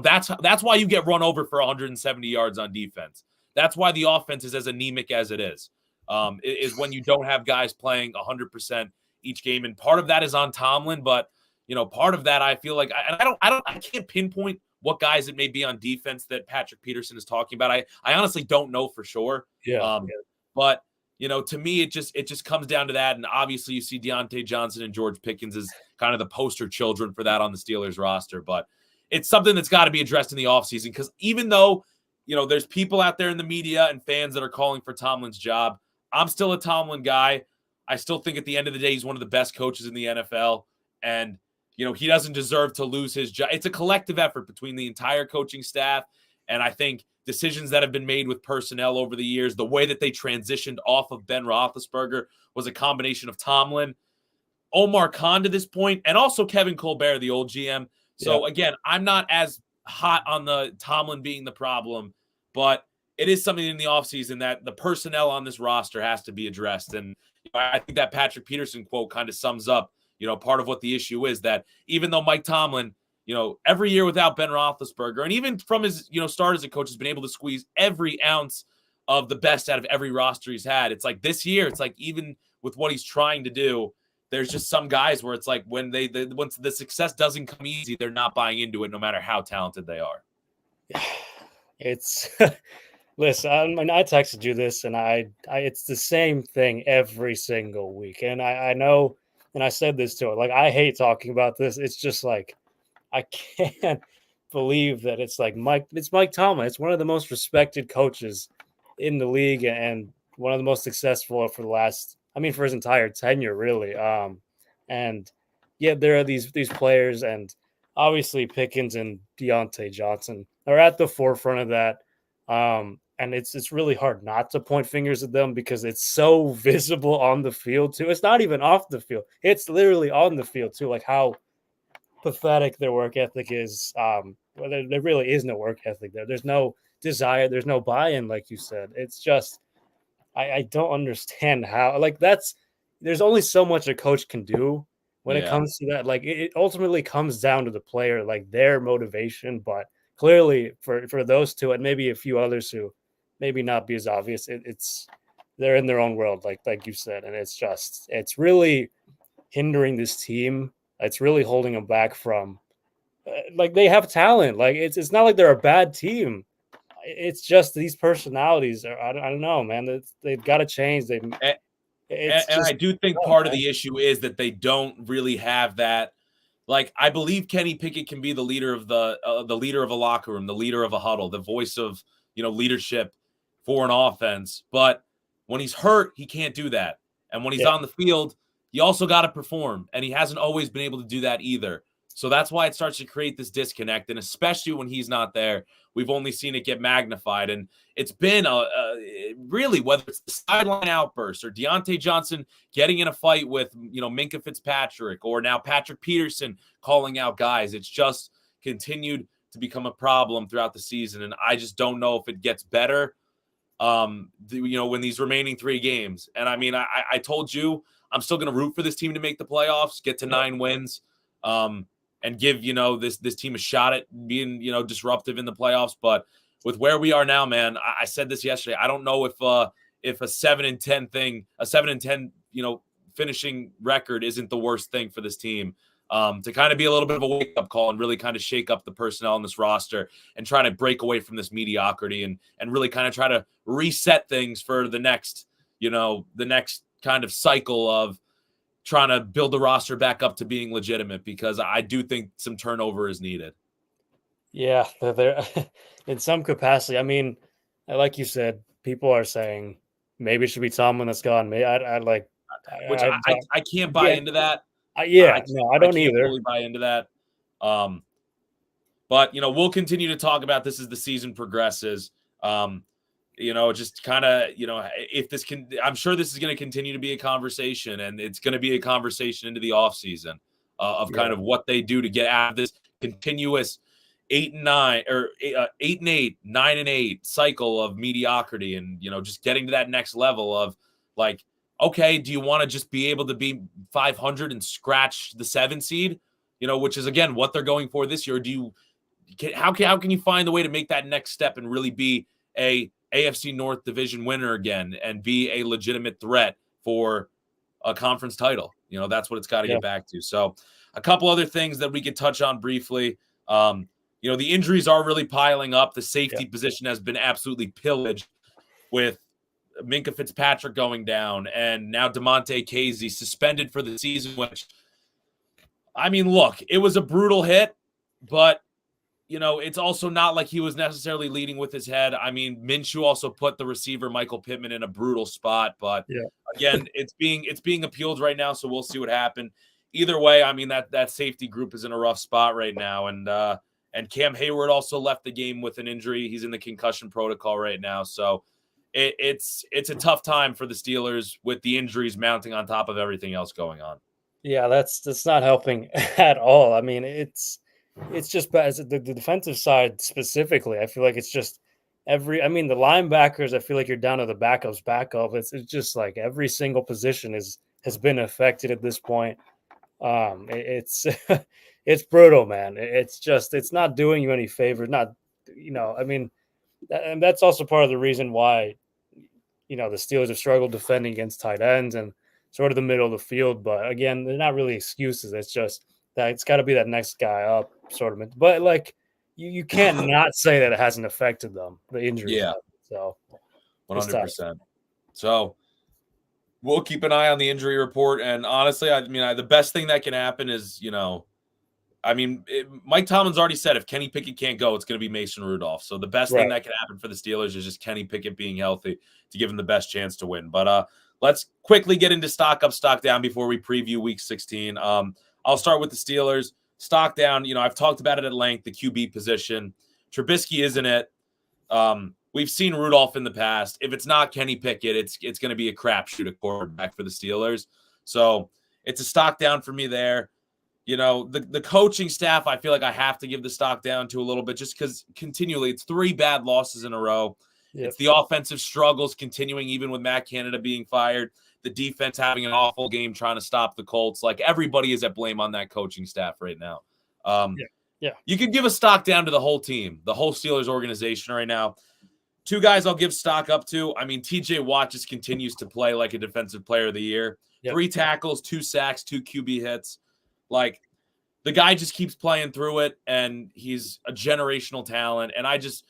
that's why you get run over for 170 yards on defense. That's why the offense is as anemic as it is when you don't have guys playing 100% each game. And part of that is on Tomlin, but part of that I feel like, I can't pinpoint what guys it may be on defense that Patrick Peterson is talking about. I honestly don't know for sure. But to me, it just comes down to that. And obviously you see Deontay Johnson and George Pickens as kind of the poster children for that on the Steelers roster. But it's something that's got to be addressed in the offseason, because even though, there's people out there in the media and fans that are calling for Tomlin's job, I'm still a Tomlin guy. I still think at the end of the day, he's one of the best coaches in the NFL. And he doesn't deserve to lose his job. It's a collective effort between the entire coaching staff. And I think decisions that have been made with personnel over the years, the way that they transitioned off of Ben Roethlisberger was a combination of Tomlin, Omar Khan to this point, and also Kevin Colbert, the old GM. So again, I'm not as hot on the Tomlin being the problem, but it is something in the offseason that the personnel on this roster has to be addressed. And I think that Patrick Peterson quote kind of sums up part of what the issue is, that even though Mike Tomlin, every year without Ben Roethlisberger, and even from his, start as a coach, has been able to squeeze every ounce of the best out of every roster he's had. It's like this year, it's like even with what he's trying to do, there's just some guys where it's like when once the success doesn't come easy, they're not buying into it, no matter how talented they are. It's listen, I texted you this, and I it's the same thing every single week, and I know. And I said this to her, like, I hate talking about this. It's just like, I can't believe that it's Mike Tomlin. It's one of the most respected coaches in the league and one of the most successful for his entire tenure, really. And yet there are these players, and obviously Pickens and Deontay Johnson are at the forefront of that. And it's really hard not to point fingers at them because it's so visible on the field too. It's not even off the field. It's literally on the field too, like how pathetic their work ethic is. There really is no work ethic there. There's no desire. There's no buy-in, like you said. It's just, I don't understand how, there's only so much a coach can do when it comes to that. Like it ultimately comes down to the player, like their motivation. But clearly for those two and maybe a few others who maybe not be as obvious, they're in their own world, like you said, and it's really hindering this team. It's really holding them back from like they have talent. Like it's not like they're a bad team. It's just these personalities are, I don't know, man. They've got to change. And, It's and I just do think part of the issue is that they don't really have that. Like, I believe Kenny Pickett can be the leader of the leader of a locker room, the leader of a huddle, the voice of, leadership for an offense. But when he's hurt, he can't do that. And when he's on the field, you also got to perform. And he hasn't always been able to do that either. So that's why it starts to create this disconnect. And especially when he's not there, we've only seen it get magnified. And it's been really, whether it's the sideline outburst or Deontay Johnson getting in a fight with, Minkah Fitzpatrick, or now Patrick Peterson calling out guys, it's just continued to become a problem throughout the season. And I just don't know if it gets better, when these remaining 3 games. And I mean, I told you, I'm still going to root for this team to make the playoffs, get to 9 wins, and give, this team a shot at being, disruptive in the playoffs. But with where we are now, man, I said this yesterday. I don't know if a 7-10 finishing record isn't the worst thing for this team. To kind of be a little bit of a wake-up call and really kind of shake up the personnel in this roster and try to break away from this mediocrity and really kind of try to reset things for the next kind of cycle of trying to build the roster back up to being legitimate, because I do think some turnover is needed. Yeah, they're in some capacity. I mean, like you said, people are saying maybe it should be Tomlin that's gone. Maybe I can't buy into that. I don't either. Fully buy into that. But we'll continue to talk about this as the season progresses. Just kind of, if this can, I'm sure this is going to continue to be a conversation, and it's going to be a conversation into the offseason of kind of what they do to get out of this continuous 8-9 or 8-8, 9-8 cycle of mediocrity, and, just getting to that next level of like, okay, do you want to just be able to be 500 and scratch the 7 seed, which is again what they're going for this year? How can you find the way to make that next step and really be a AFC North division winner again and be a legitimate threat for a conference title? That's what it's got to get back to. So a couple other things that we could touch on briefly. The injuries are really piling up. The safety position has been absolutely pillaged, with Minkah Fitzpatrick going down and now DeMonte Casey suspended for the season, which, I mean, look, it was a brutal hit, but it's also not like he was necessarily leading with his head. I mean, Minshew also put the receiver Michael Pittman in a brutal spot, but again, it's being appealed right now, so we'll see what happens. Either way, I mean, that safety group is in a rough spot right now, and Cam Hayward also left the game with an injury. He's in the concussion protocol right now, so it's a tough time for the Steelers with the injuries mounting on top of everything else going on. Yeah, that's not helping at all. I mean, it's just bad. The defensive side specifically, I feel like it's just the linebackers, I feel like you're down to the backup's backup. It's just like every single position has been affected at this point. It's it's brutal, man. It's not doing you any favors. And that's also part of the reason why, the Steelers have struggled defending against tight ends and sort of the middle of the field. But again, they're not really excuses. It's just that it's got to be that next guy up sort of. But like you can't not say that it hasn't affected them, the injury. Yeah. So 100%. So we'll keep an eye on the injury report. And honestly, the best thing that can happen is, Mike Tomlin's already said if Kenny Pickett can't go, it's going to be Mason Rudolph. So the best thing that can happen for the Steelers is just Kenny Pickett being healthy to give him the best chance to win. But let's quickly get into stock up, stock down before we preview Week 16. I'll start with the Steelers. Stock down, I've talked about it at length, the QB position. Trubisky isn't it. We've seen Rudolph in the past. If it's not Kenny Pickett, it's going to be a crapshoot at quarterback for the Steelers. So it's a stock down for me there. The coaching staff, I feel like I have to give the stock down to a little bit, just because continually it's 3 bad losses in a row. Yep. It's the offensive struggles continuing, even with Matt Canada being fired. The defense having an awful game trying to stop the Colts. Like, everybody is at blame on that coaching staff right now. You could give a stock down to the whole team, the whole Steelers organization right now. 2 guys I'll give stock up to. I mean, TJ Watt just continues to play like a defensive player of the year. Yep. 3 tackles, 2 sacks, 2 QB hits. Like, the guy just keeps playing through it, and he's a generational talent. And I just,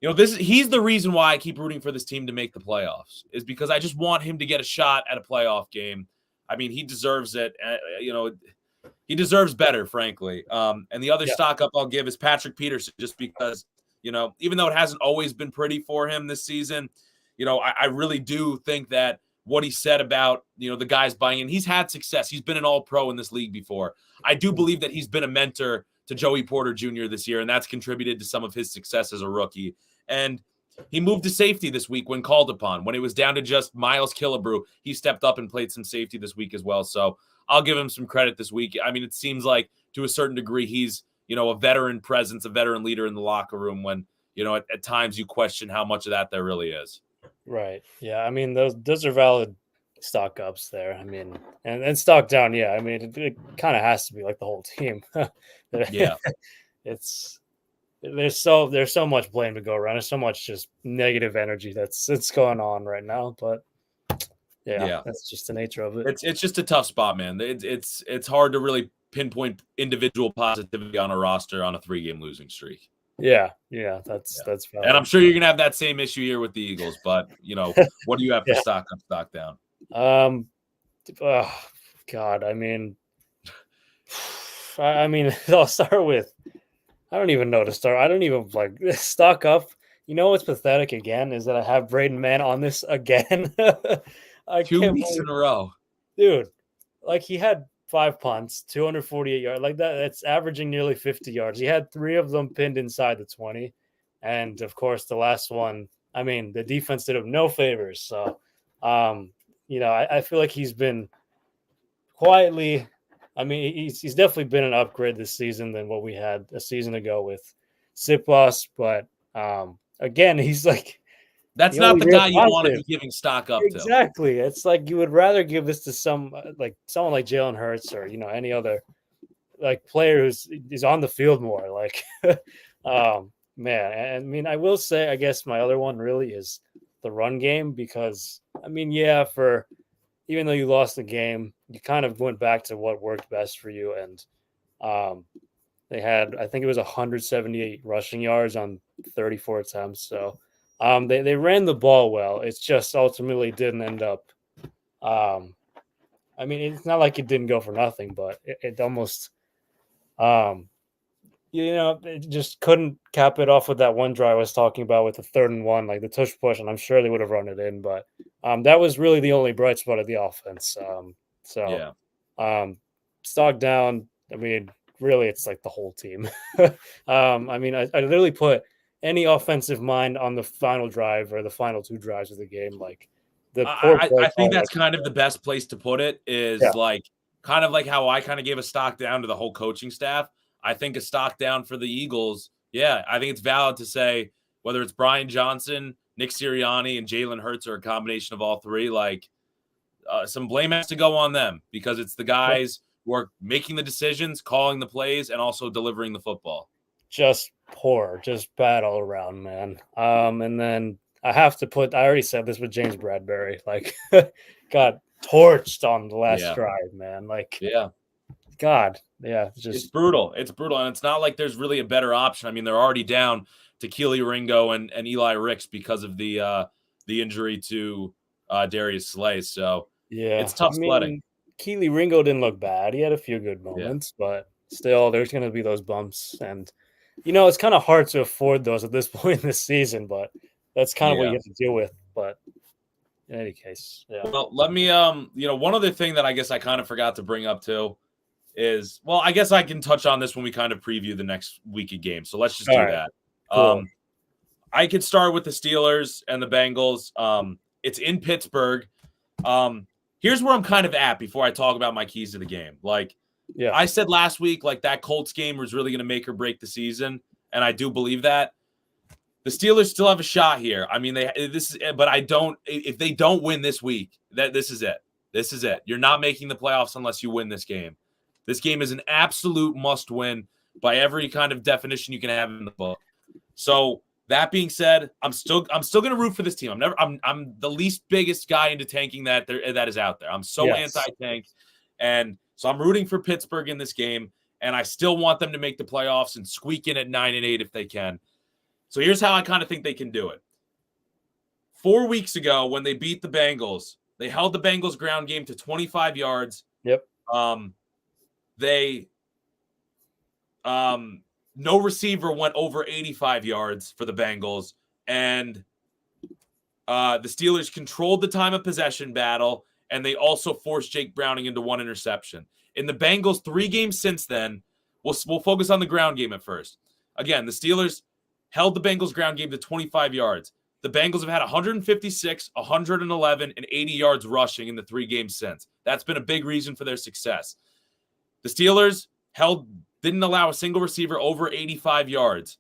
he's the reason why I keep rooting for this team to make the playoffs, is because I just want him to get a shot at a playoff game. I mean, he deserves it. He deserves better, frankly. And the other stock up I'll give is Patrick Peterson, just because, even though it hasn't always been pretty for him this season, I really do think that what he said about, the guys buying in, he's had success. He's been an all-pro in this league before. I do believe that he's been a mentor to Joey Porter Jr. this year, and that's contributed to some of his success as a rookie. And he moved to safety this week when called upon. When it was down to just Miles Killebrew, he stepped up and played some safety this week as well. So I'll give him some credit this week. I mean, it seems like to a certain degree he's, a veteran presence, a veteran leader in the locker room when, at times you question how much of that there really is. Right. Yeah. I mean, those are valid stock ups there. I mean, and stock down. Yeah. I mean, it kind of has to be like the whole team. Yeah. There's so much blame to go around. There's so much just negative energy that's going on right now. But yeah, that's just the nature of it. It's just a tough spot, man. It's hard to really pinpoint individual positivity on a roster on a 3-game losing streak. Yeah, that's valid. And I'm sure you're gonna have that same issue here with the Eagles, but what do you have for stock up, stock down? Oh, God, I mean, I'll start with, I don't even know to start. I don't even like stock up. What's pathetic again is that I have Braden Mann on this again. 2 weeks in a row, dude. Like, he had 5 punts, 248 yards, like that. That's averaging nearly 50 yards. He had 3 of them pinned inside the 20. And of course, the last one, I mean, the defense did him no favors. So, I feel like he's been quietly, I mean, he's definitely been an upgrade this season than what we had a season ago with Sipos. But again, he's like, that's not the guy you want to be giving stock up to. Exactly. It's like you would rather give this to someone like Jalen Hurts or any other like player who's on the field more. Like, man. I mean, I will say, I guess my other one really is the run game, because I mean, for even though you lost the game, you kind of went back to what worked best for you, and they had, I think it was 178 rushing yards on 34 attempts. So. They ran the ball well. It's just ultimately didn't end up. I mean, it's not like it didn't go for nothing, but it almost, it just couldn't cap it off with that one drive I was talking about with the 3rd and 1, like the tush push, and I'm sure they would have run it in, but that was really the only bright spot of the offense. Stock down. I mean, really, it's like the whole team. I mean, I literally put any offensive mind on the final drive or the final 2 drives of the game. Like, I think that's kind of the best place to put it is like kind of like how I kind of gave a stock down to the whole coaching staff. I think a stock down for the Eagles. Yeah, I think it's valid to say whether it's Brian Johnson, Nick Sirianni, and Jalen Hurts, or a combination of all 3, like some blame has to go on them, because it's the guys who are making the decisions, calling the plays, and also delivering the football. Just bad all around, man. And then I have to put, I already said this with James Bradbury, like got torched on the last drive, man. Like, God, it's brutal. It's brutal. And it's not like there's really a better option. I mean, they're already down to Keely Ringo and Eli Ricks because of the injury to Darius Slay. So it's tough sledding. Keely Ringo didn't look bad. He had a few good moments, but still there's going to be those bumps. And it's kind of hard to afford those at this point in the season, but that's kind of what you have to deal with. But in any case, Well, let me, one other thing that I guess I kind of forgot to bring up too is, well, I guess I can touch on this when we kind of preview the next week of games. So let's just do that. Cool. I could start with the Steelers and the Bengals. It's in Pittsburgh. Here's where I'm kind of at before I talk about my keys to the game. Like, I said last week, like, that Colts game was really going to make or break the season, and I do believe that. The Steelers still have a shot here. I mean, if they don't win this week, this is it. This is it. You're not making the playoffs unless you win this game. This game is an absolute must-win by every kind of definition you can have in the book. So that being said, I'm still going to root for this team. I'm the least biggest guy into tanking that is out there. I'm so anti-tank, and so I'm rooting for Pittsburgh in this game. and I still want them to make the playoffs and squeak in at 9-8 if they can. So here's how I kind of think they can do it. 4 weeks ago, when they beat the Bengals, they held the Bengals ground game to 25 yards. Yep. No receiver went over 85 yards for the Bengals, and the Steelers controlled the time of possession battle, and they also forced Jake Browning into one interception. In the Bengals 3 games since then, we'll focus on the ground game at first. Again, the Steelers held the Bengals ground game to 25 yards. The Bengals have had 156, 111, and 80 yards rushing in the 3 games since. That's been a big reason for their success. The Steelers didn't allow a single receiver over 85 yards.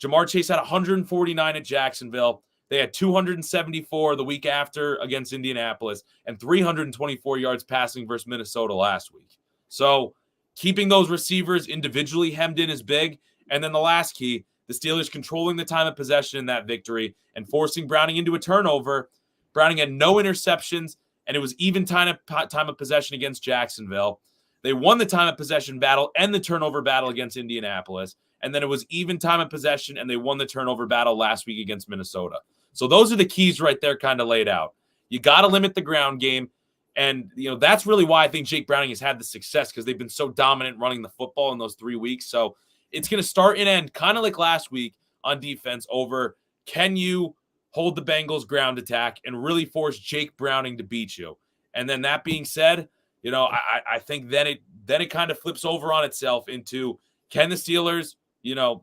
Jamar Chase had 149 at Jacksonville. They had 274 the week after against Indianapolis and 324 yards passing versus Minnesota last week. So keeping those receivers individually hemmed in is big. And then the last key, the Steelers controlling the time of possession in that victory and forcing Browning into a turnover. Browning had no interceptions, and it was even time of possession against Jacksonville. They won the time of possession battle and the turnover battle against Indianapolis. And then it was even time of possession, and they won the turnover battle last week against Minnesota. So those are the keys right there kind of laid out. You got to limit the ground game. And, that's really why I think Jake Browning has had the success, because they've been so dominant running the football in those 3 weeks. So it's going to start and end kind of like last week on defense over, can you hold the Bengals ground attack and really force Jake Browning to beat you? And then that being said, I think then it kind of flips over on itself into, can the Steelers,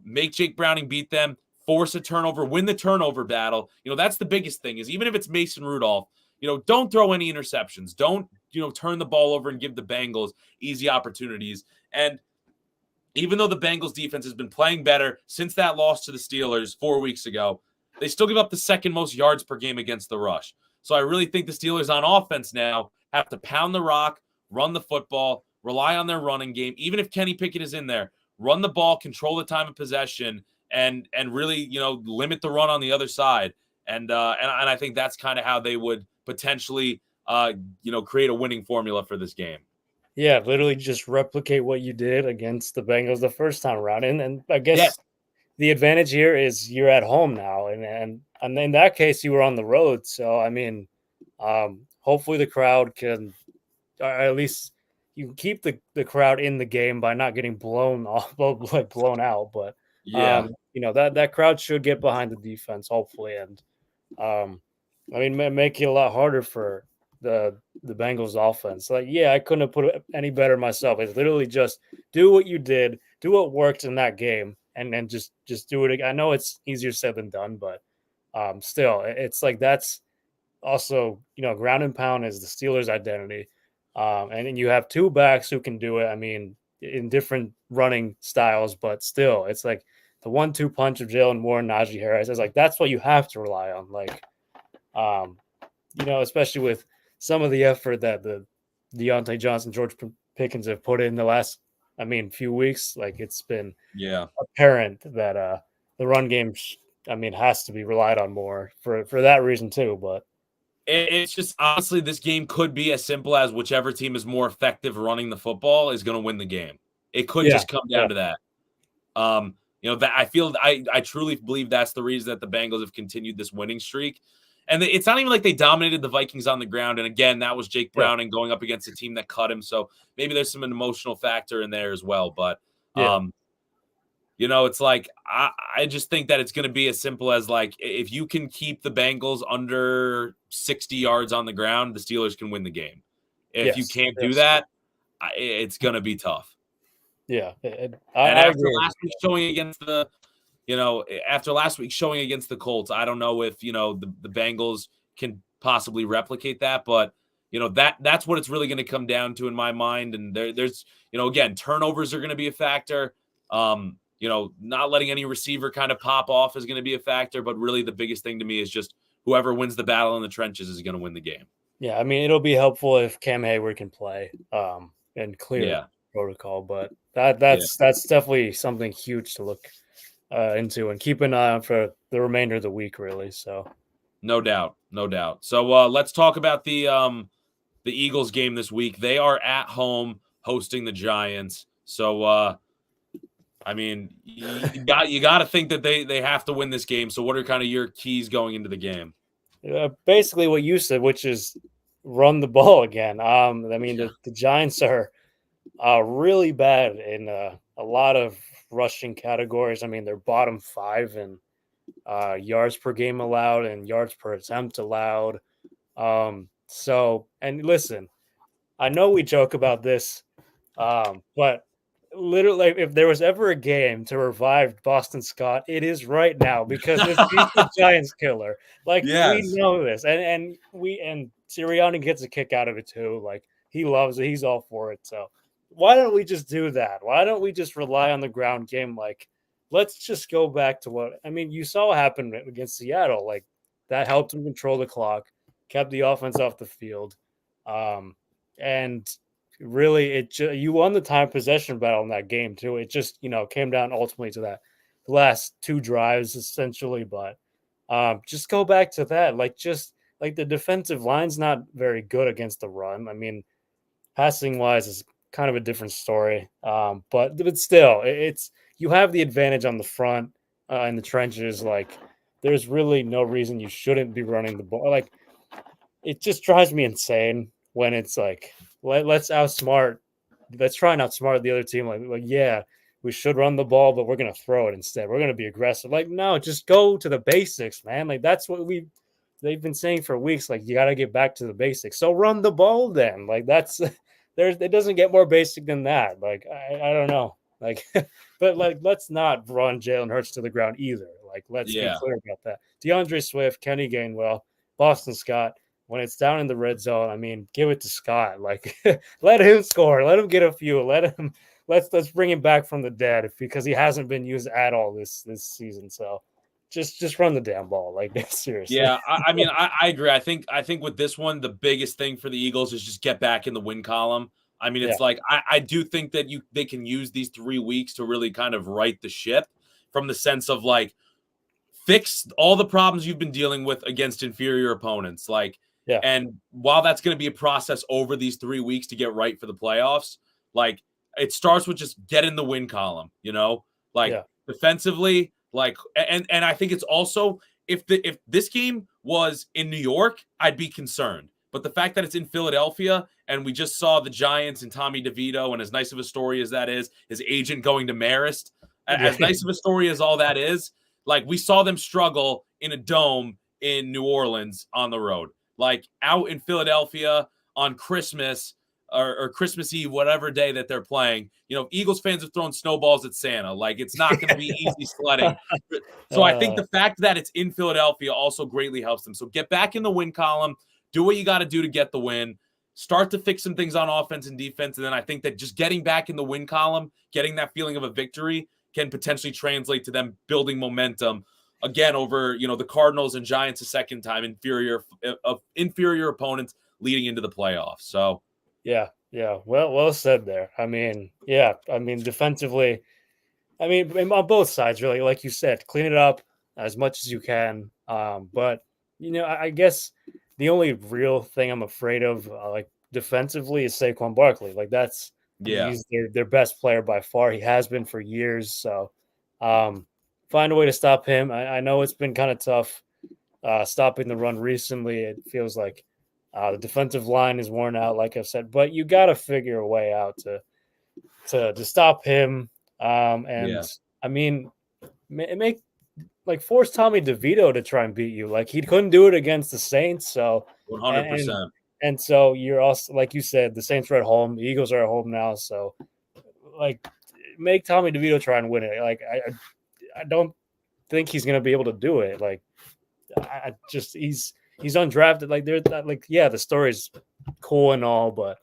make Jake Browning beat them, force a turnover, win the turnover battle. That's the biggest thing, is even if it's Mason Rudolph, don't throw any interceptions. Don't, turn the ball over and give the Bengals easy opportunities. And even though the Bengals defense has been playing better since that loss to the Steelers 4 weeks ago, they still give up the second most yards per game against the rush. So I really think the Steelers on offense now have to pound the rock, run the football, rely on their running game. Even if Kenny Pickett is in there, run the ball, control the time of possession, and really, limit the run on the other side. And I think that's kind of how they would potentially, create a winning formula for this game. Yeah, literally just replicate what you did against the Bengals the first time around. And I guess the advantage here is you're at home now. And in that case, you were on the road. So, I mean, hopefully the crowd can, or at least you can keep the crowd in the game by not getting blown out. But, that crowd should get behind the defense, hopefully. And, make it a lot harder for the Bengals offense. I couldn't have put it any better myself. It's literally just do what you did, do what worked in that game, and then just do it again. I know it's easier said than done, but still, it's like that's also, ground and pound is the Steelers' identity. And then you have 2 backs who can do it. I mean, in different running styles, but still, it's like the 1-2 punch of Jalen Moore and Najee Harris. It's like that's what you have to rely on. Especially with some of the effort that the Deontay Johnson, George Pickens have put in the last, few weeks. Like, it's been apparent that the run game, has to be relied on more for that reason too. But it's just, honestly, this game could be as simple as whichever team is more effective running the football is going to win the game. It could just come down to that. That I truly believe that's the reason that the Bengals have continued this winning streak. And it's not even like they dominated the Vikings on the ground. And again, that was Jake Browning going up against a team that cut him. So maybe there's an emotional factor in there as well. But, it's like, I just think that it's going to be as simple as, like, if you can keep the Bengals under 60 yards on the ground, the Steelers can win the game. If you can't do that, it's going to be tough. Yeah. After last week's showing against the Colts, I don't know if, the Bengals can possibly replicate that, but, that's what it's really going to come down to in my mind. And there's, again, turnovers are going to be a factor. Not letting any receiver kind of pop off is going to be a factor, but really the biggest thing to me is just whoever wins the battle in the trenches is going to win the game. Yeah. It'll be helpful if Cam Hayward can play, and clear protocol, but that's definitely something huge to look into and keep an eye on for the remainder of the week, really. So no doubt. So let's talk about the Eagles game this week. They are at home hosting the Giants. So, I mean, you got to think that they have to win this game. So, what are kind of your keys going into the game? Basically, what you said, which is run the ball again. I mean, the Giants are really bad in a lot of rushing categories. I mean, they're bottom 5 in yards per game allowed and yards per attempt allowed. So, and listen, I know we joke about this, but literally, if there was ever a game to revive Boston Scott, it is right now because he's the Giants killer. Like we Yes. know this, and Sirianni gets a kick out of it too. Like he loves it, he's all for it. So why don't we just do that? Why don't we just rely on the ground game? Like let's just go back to what I mean. You saw what happened against Seattle. Like that helped him control the clock, kept the offense off the field, and really you won the time possession battle in that game too. It just came down ultimately to that the last 2 drives essentially, but just go back to that. Like the defensive line's not very good against the run. I mean, passing wise is kind of a different story, but still it's you have the advantage on the front in the trenches. Like there's really no reason you shouldn't be running the ball. Like it just drives me insane when it's like let's try and outsmart the other team. Like yeah, we should run the ball, but we're gonna throw it instead. We're gonna be aggressive. Like no, just go to the basics, man. Like that's what they've been saying for weeks. Like you got to get back to the basics. So run the ball then. Like that's it doesn't get more basic than that. Like I don't know. Like, but like let's not run Jalen Hurts to the ground either. Like let's be clear about that. DeAndre Swift, Kenny Gainwell, Boston Scott. When it's down in the red zone, I mean, give it to Scott. Like, let him score. Let him get a few. Let's bring him back from the dead because he hasn't been used at all this season. So, just run the damn ball. Like, seriously. Yeah, I mean, I agree. I think with this one, the biggest thing for the Eagles is just get back in the win column. I mean, it's like I do think that they can use these 3 weeks to really kind of right the ship from the sense of like fix all the problems you've been dealing with against inferior opponents. Like. Yeah. And while that's going to be a process over these 3 weeks to get right for the playoffs, like it starts with just get in the win column, defensively, like, and I think it's also if this game was in New York, I'd be concerned. But the fact that it's in Philadelphia and we just saw the Giants and Tommy DeVito, and as nice of a story as that is, his agent going to Marist, as nice of a story as all that is, like we saw them struggle in a dome in New Orleans on the road. Like out in Philadelphia on Christmas or Christmas Eve, whatever day that they're playing, Eagles fans have thrown snowballs at Santa. Like it's not going to be easy sledding. So I think the fact that it's in Philadelphia also greatly helps them. So get back in the win column, do what you got to do to get the win, start to fix some things on offense and defense. And then I think that just getting back in the win column, getting that feeling of a victory can potentially translate to them building momentum again over the Cardinals and Giants a second time, inferior opponents leading into the playoffs. So yeah, well said there. I mean defensively, I mean on both sides really, like you said, clean it up as much as you can. But I guess the only real thing I'm afraid of like defensively is Saquon Barkley. Like he's their best player by far. He has been for years. So find a way to stop him. I know it's been kind of tough stopping the run recently. It feels like the defensive line is worn out, like I've said, but you got to figure a way out to stop him. I mean, force Tommy DeVito to try and beat you. Like he couldn't do it against the Saints. So 100%. And so you're also, like you said, the Saints are at home. The Eagles are at home now. So like make Tommy DeVito try and win it. Like I don't think he's gonna be able to do it. Like, he's undrafted. Like, the story's cool and all, but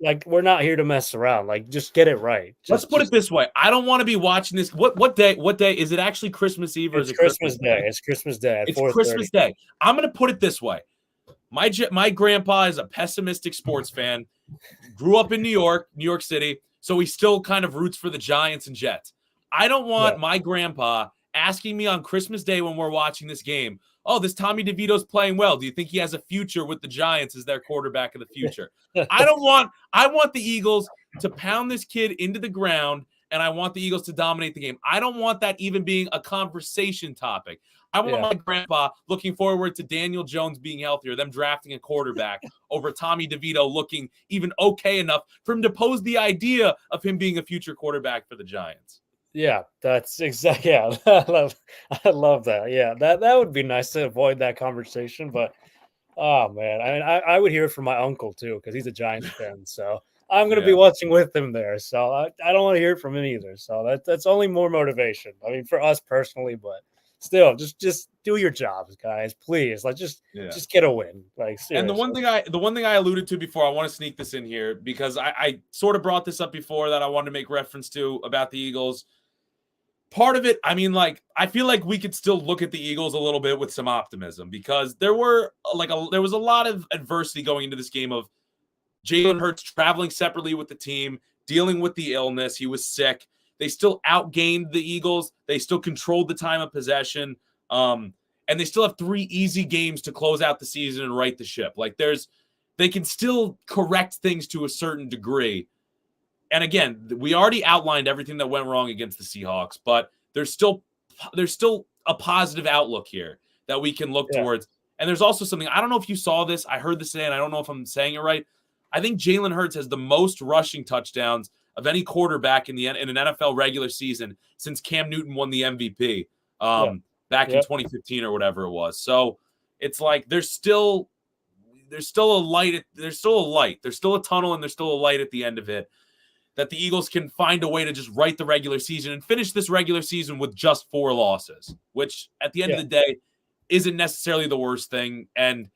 like we're not here to mess around. Like, just get it right. Let's put it this way: I don't want to be watching this. What day? What day is it? Actually, Christmas Eve or is it Christmas Day? It's Christmas Day. It's Christmas Day. I'm gonna put it this way: my grandpa is a pessimistic sports fan. Grew up in New York City, so he still kind of roots for the Giants and Jets. I don't want my grandpa asking me on Christmas Day when we're watching this game, oh, this Tommy DeVito's playing well. Do you think he has a future with the Giants as their quarterback of the future? I want the Eagles to pound this kid into the ground, and I want the Eagles to dominate the game. I don't want that even being a conversation topic. I want my grandpa looking forward to Daniel Jones being healthier, them drafting a quarterback over Tommy DeVito looking even okay enough for him to pose the idea of him being a future quarterback for the Giants. Yeah, that's exactly. Yeah, I love that. Yeah, that would be nice to avoid that conversation. But oh man, I would hear it from my uncle too because he's a Giants fan. So I'm going to be watching with him there. So I don't want to hear it from him either. So that's only more motivation. I mean, for us personally, but still, just do your jobs, guys. Please, like just get a win. Like seriously. And the one thing I alluded to before, I want to sneak this in here because I sort of brought this up before that I wanted to make reference to about the Eagles. Part of it, I mean, like I feel like we could still look at the Eagles a little bit with some optimism because there was a lot of adversity going into this game of Jalen Hurts traveling separately with the team, dealing with the illness. He was sick. They still outgained the Eagles. They still controlled the time of possession. And they still have 3 easy games to close out the season and right the ship. Like they can still correct things to a certain degree. And again, we already outlined everything that went wrong against the Seahawks, but there's still a positive outlook here that we can look towards. And there's also something, I don't know if you saw this. I heard this today, and I don't know if I'm saying it right. I think Jalen Hurts has the most rushing touchdowns of any quarterback in an NFL regular season since Cam Newton won the MVP back in 2015 or whatever it was. So it's like there's still a light. There's still a tunnel, and there's still a light at the end of it that the Eagles can find a way to just write the regular season and finish this regular season with just 4 losses, which at the end of the day isn't necessarily the worst thing. And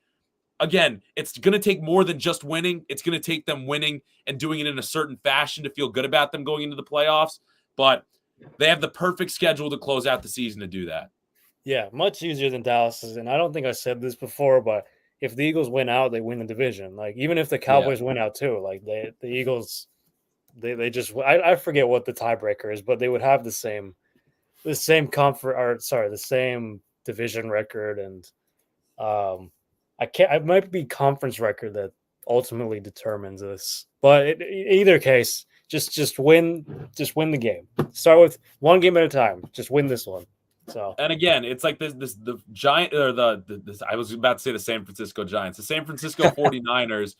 again, it's going to take more than just winning. It's going to take them winning and doing it in a certain fashion to feel good about them going into the playoffs. But they have the perfect schedule to close out the season to do that. Yeah, much easier than Dallas's. And I don't think I said this before, but if the Eagles win out, they win the division. Like even if the Cowboys win out too, like the Eagles, they just I forget what the tiebreaker is, but they would have the same the same division record, and it might be conference record that ultimately determines this. But in either case, just win the game. Start with one game at a time. Just win this one. So and again, it's like the Giant or the I was about to say the San Francisco Giants, the San Francisco 49ers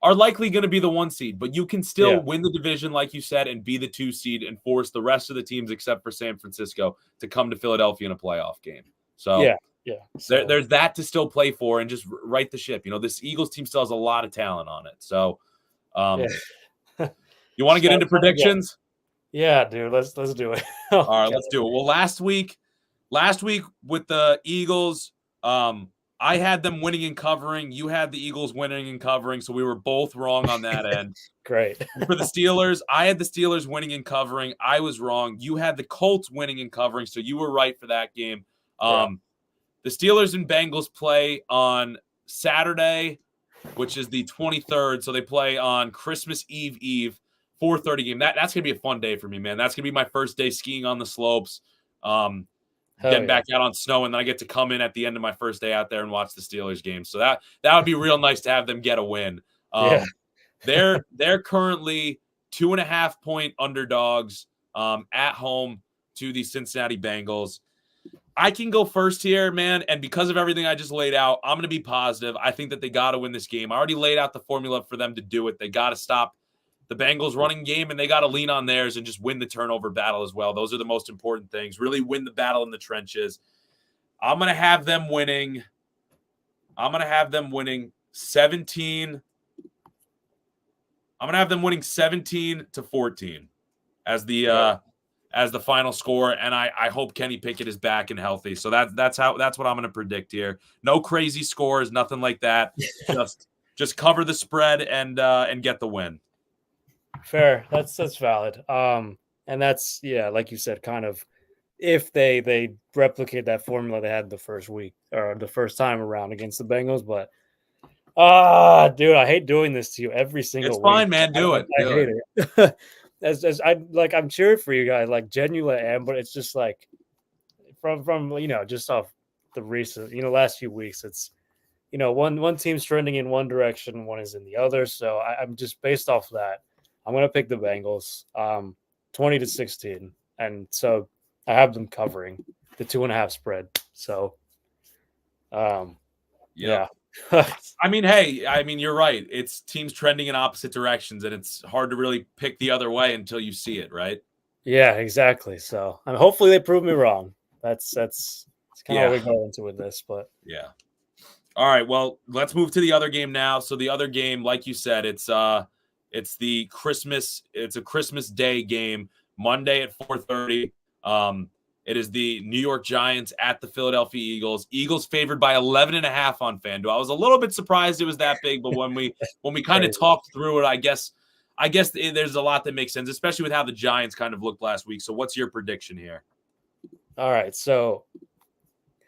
are likely going to be the 1 seed, but you can still win the division, like you said, and be the 2 seed and force the rest of the teams except for San Francisco to come to Philadelphia in a playoff game. So So there's that to still play for and just right the ship. You know, this Eagles team still has a lot of talent on it. So you want to get into predictions? Yeah, dude, let's do it. All right, let's do it. Well, last week with the Eagles, I had them winning and covering. You had the Eagles winning and covering, so we were both wrong on that end. Great. For the Steelers, I had the Steelers winning and covering. I was wrong. You had the Colts winning and covering, so you were right for that game. The Steelers and Bengals play on Saturday, which is the 23rd, so they play on Christmas Eve, 4:30 game. That's going to be a fun day for me, man. That's going to be my first day skiing on the slopes. Getting back out on snow, and then I get to come in at the end of my first day out there and watch the Steelers game. So that would be real nice to have them get a win. They're currently 2.5-point underdogs at home to the Cincinnati Bengals. I can go first here, man, and because of everything I just laid out, I'm going to be positive. I think that they got to win this game. I already laid out the formula for them to do it. They got to stop the Bengals running game, and they got to lean on theirs and just win the turnover battle as well. Those are the most important things. Really win the battle in the trenches. I'm going to have them winning 17. I'm going to have them winning 17-14 as the final score, and I hope Kenny Pickett is back and healthy. So that's what I'm going to predict here. No crazy scores, nothing like that. just cover the spread and get the win. Fair. That's valid. And that's like you said, kind of if they replicate that formula they had the first week or the first time around against the Bengals, but dude, I hate doing this to you every single week. It's fine, man. Do it. I hate it. As I'm cheering for you guys, like genuinely I am, but it's just like from just off the recent last few weeks, it's one team's trending in one direction, one is in the other. So I'm just based off that, I'm gonna pick the Bengals, 20-16, and so I have them covering the 2.5 spread. So, yeah. I mean, hey, you're right. It's teams trending in opposite directions, and it's hard to really pick the other way until you see it, right? Yeah, exactly. So, hopefully they prove me wrong. That's kind of what we go into with this, but yeah. All right, well, let's move to the other game now. So the other game, like you said, it's a Christmas Day game, Monday at 4:30. It is the New York Giants at the Philadelphia Eagles. Eagles favored by 11.5 on FanDuel. I was a little bit surprised it was that big, but when we kind of talked through it, I guess there's a lot that makes sense, especially with how the Giants kind of looked last week. So what's your prediction here? All right, so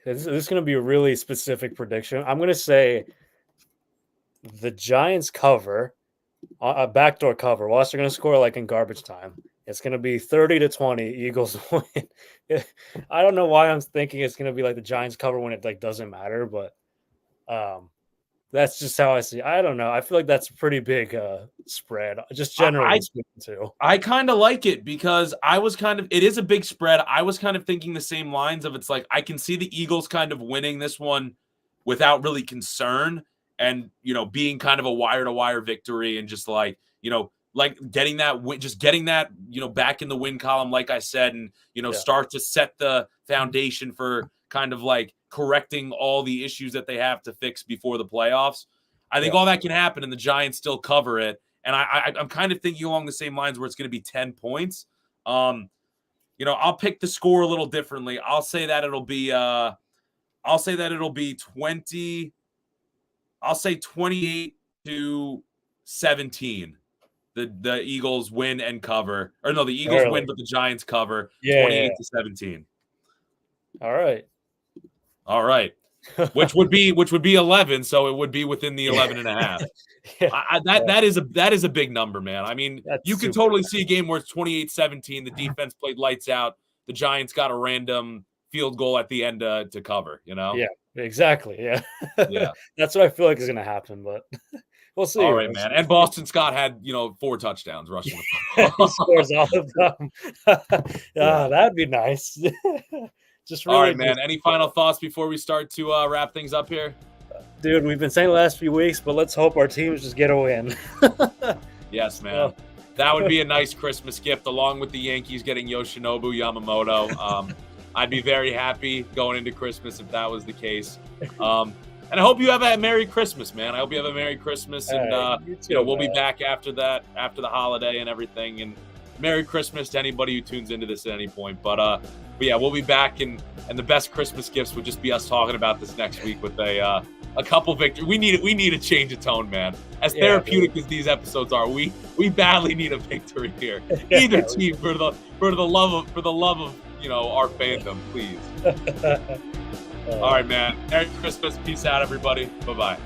this is going to be a really specific prediction. I'm going to say the Giants cover, a backdoor cover. Whilst they're going to score like in garbage time. It's going to be 30-20. Eagles win. I don't know why I'm thinking it's going to be like the Giants cover when it like doesn't matter, but that's just how I see it. I don't know. I feel like that's a pretty big spread, just generally speaking too. I kind of like it because it is a big spread. I was kind of thinking the same lines of, it's like I can see the Eagles kind of winning this one without really concern, and being kind of a wire-to-wire victory, and just like getting that win, just getting that back in the win column, like I said, and start to set the foundation for kind of like correcting all the issues that they have to fix before the playoffs. I think all that can happen, and the Giants still cover it. And I'm kind of thinking along the same lines where it's going to be 10 points. I'll pick the score a little differently. I'll say that it'll be 20. I'll say 28-17. The Eagles win and cover. Or no, the Eagles win, but the Giants cover. 28-17. All right. Which would be 11, so it would be within the 11.5. That is a big number, man. I mean, you can totally see a game where it's 28-17. The defense played lights out. The Giants got a random field goal at the end to cover, Yeah, exactly. Yeah. Yeah. That's what I feel like is going to happen, but we'll see. All right, man. And Boston Scott had, 4 touchdowns rushing the football. He scores all of them. That'd be nice. Just really. All right, man. Any final thoughts before we start to wrap things up here? Dude, we've been saying the last few weeks, but let's hope our teams just get a win. Yes, man. That would be a nice Christmas gift, along with the Yankees getting Yoshinobu Yamamoto. I'd be very happy going into Christmas if that was the case. And I hope you have a Merry Christmas, man. I hope you have a Merry Christmas, and we'll be back after the holiday and everything. And Merry Christmas to anybody who tunes into this at any point. But yeah, we'll be back, and the best Christmas gifts would just be us talking about this next week with a couple victories. We need a change of tone, man. As therapeutic as these episodes are, we badly need a victory here. Either team, for the love of our fandom, please. All right, man. Merry Christmas. Peace out, everybody. Bye-bye.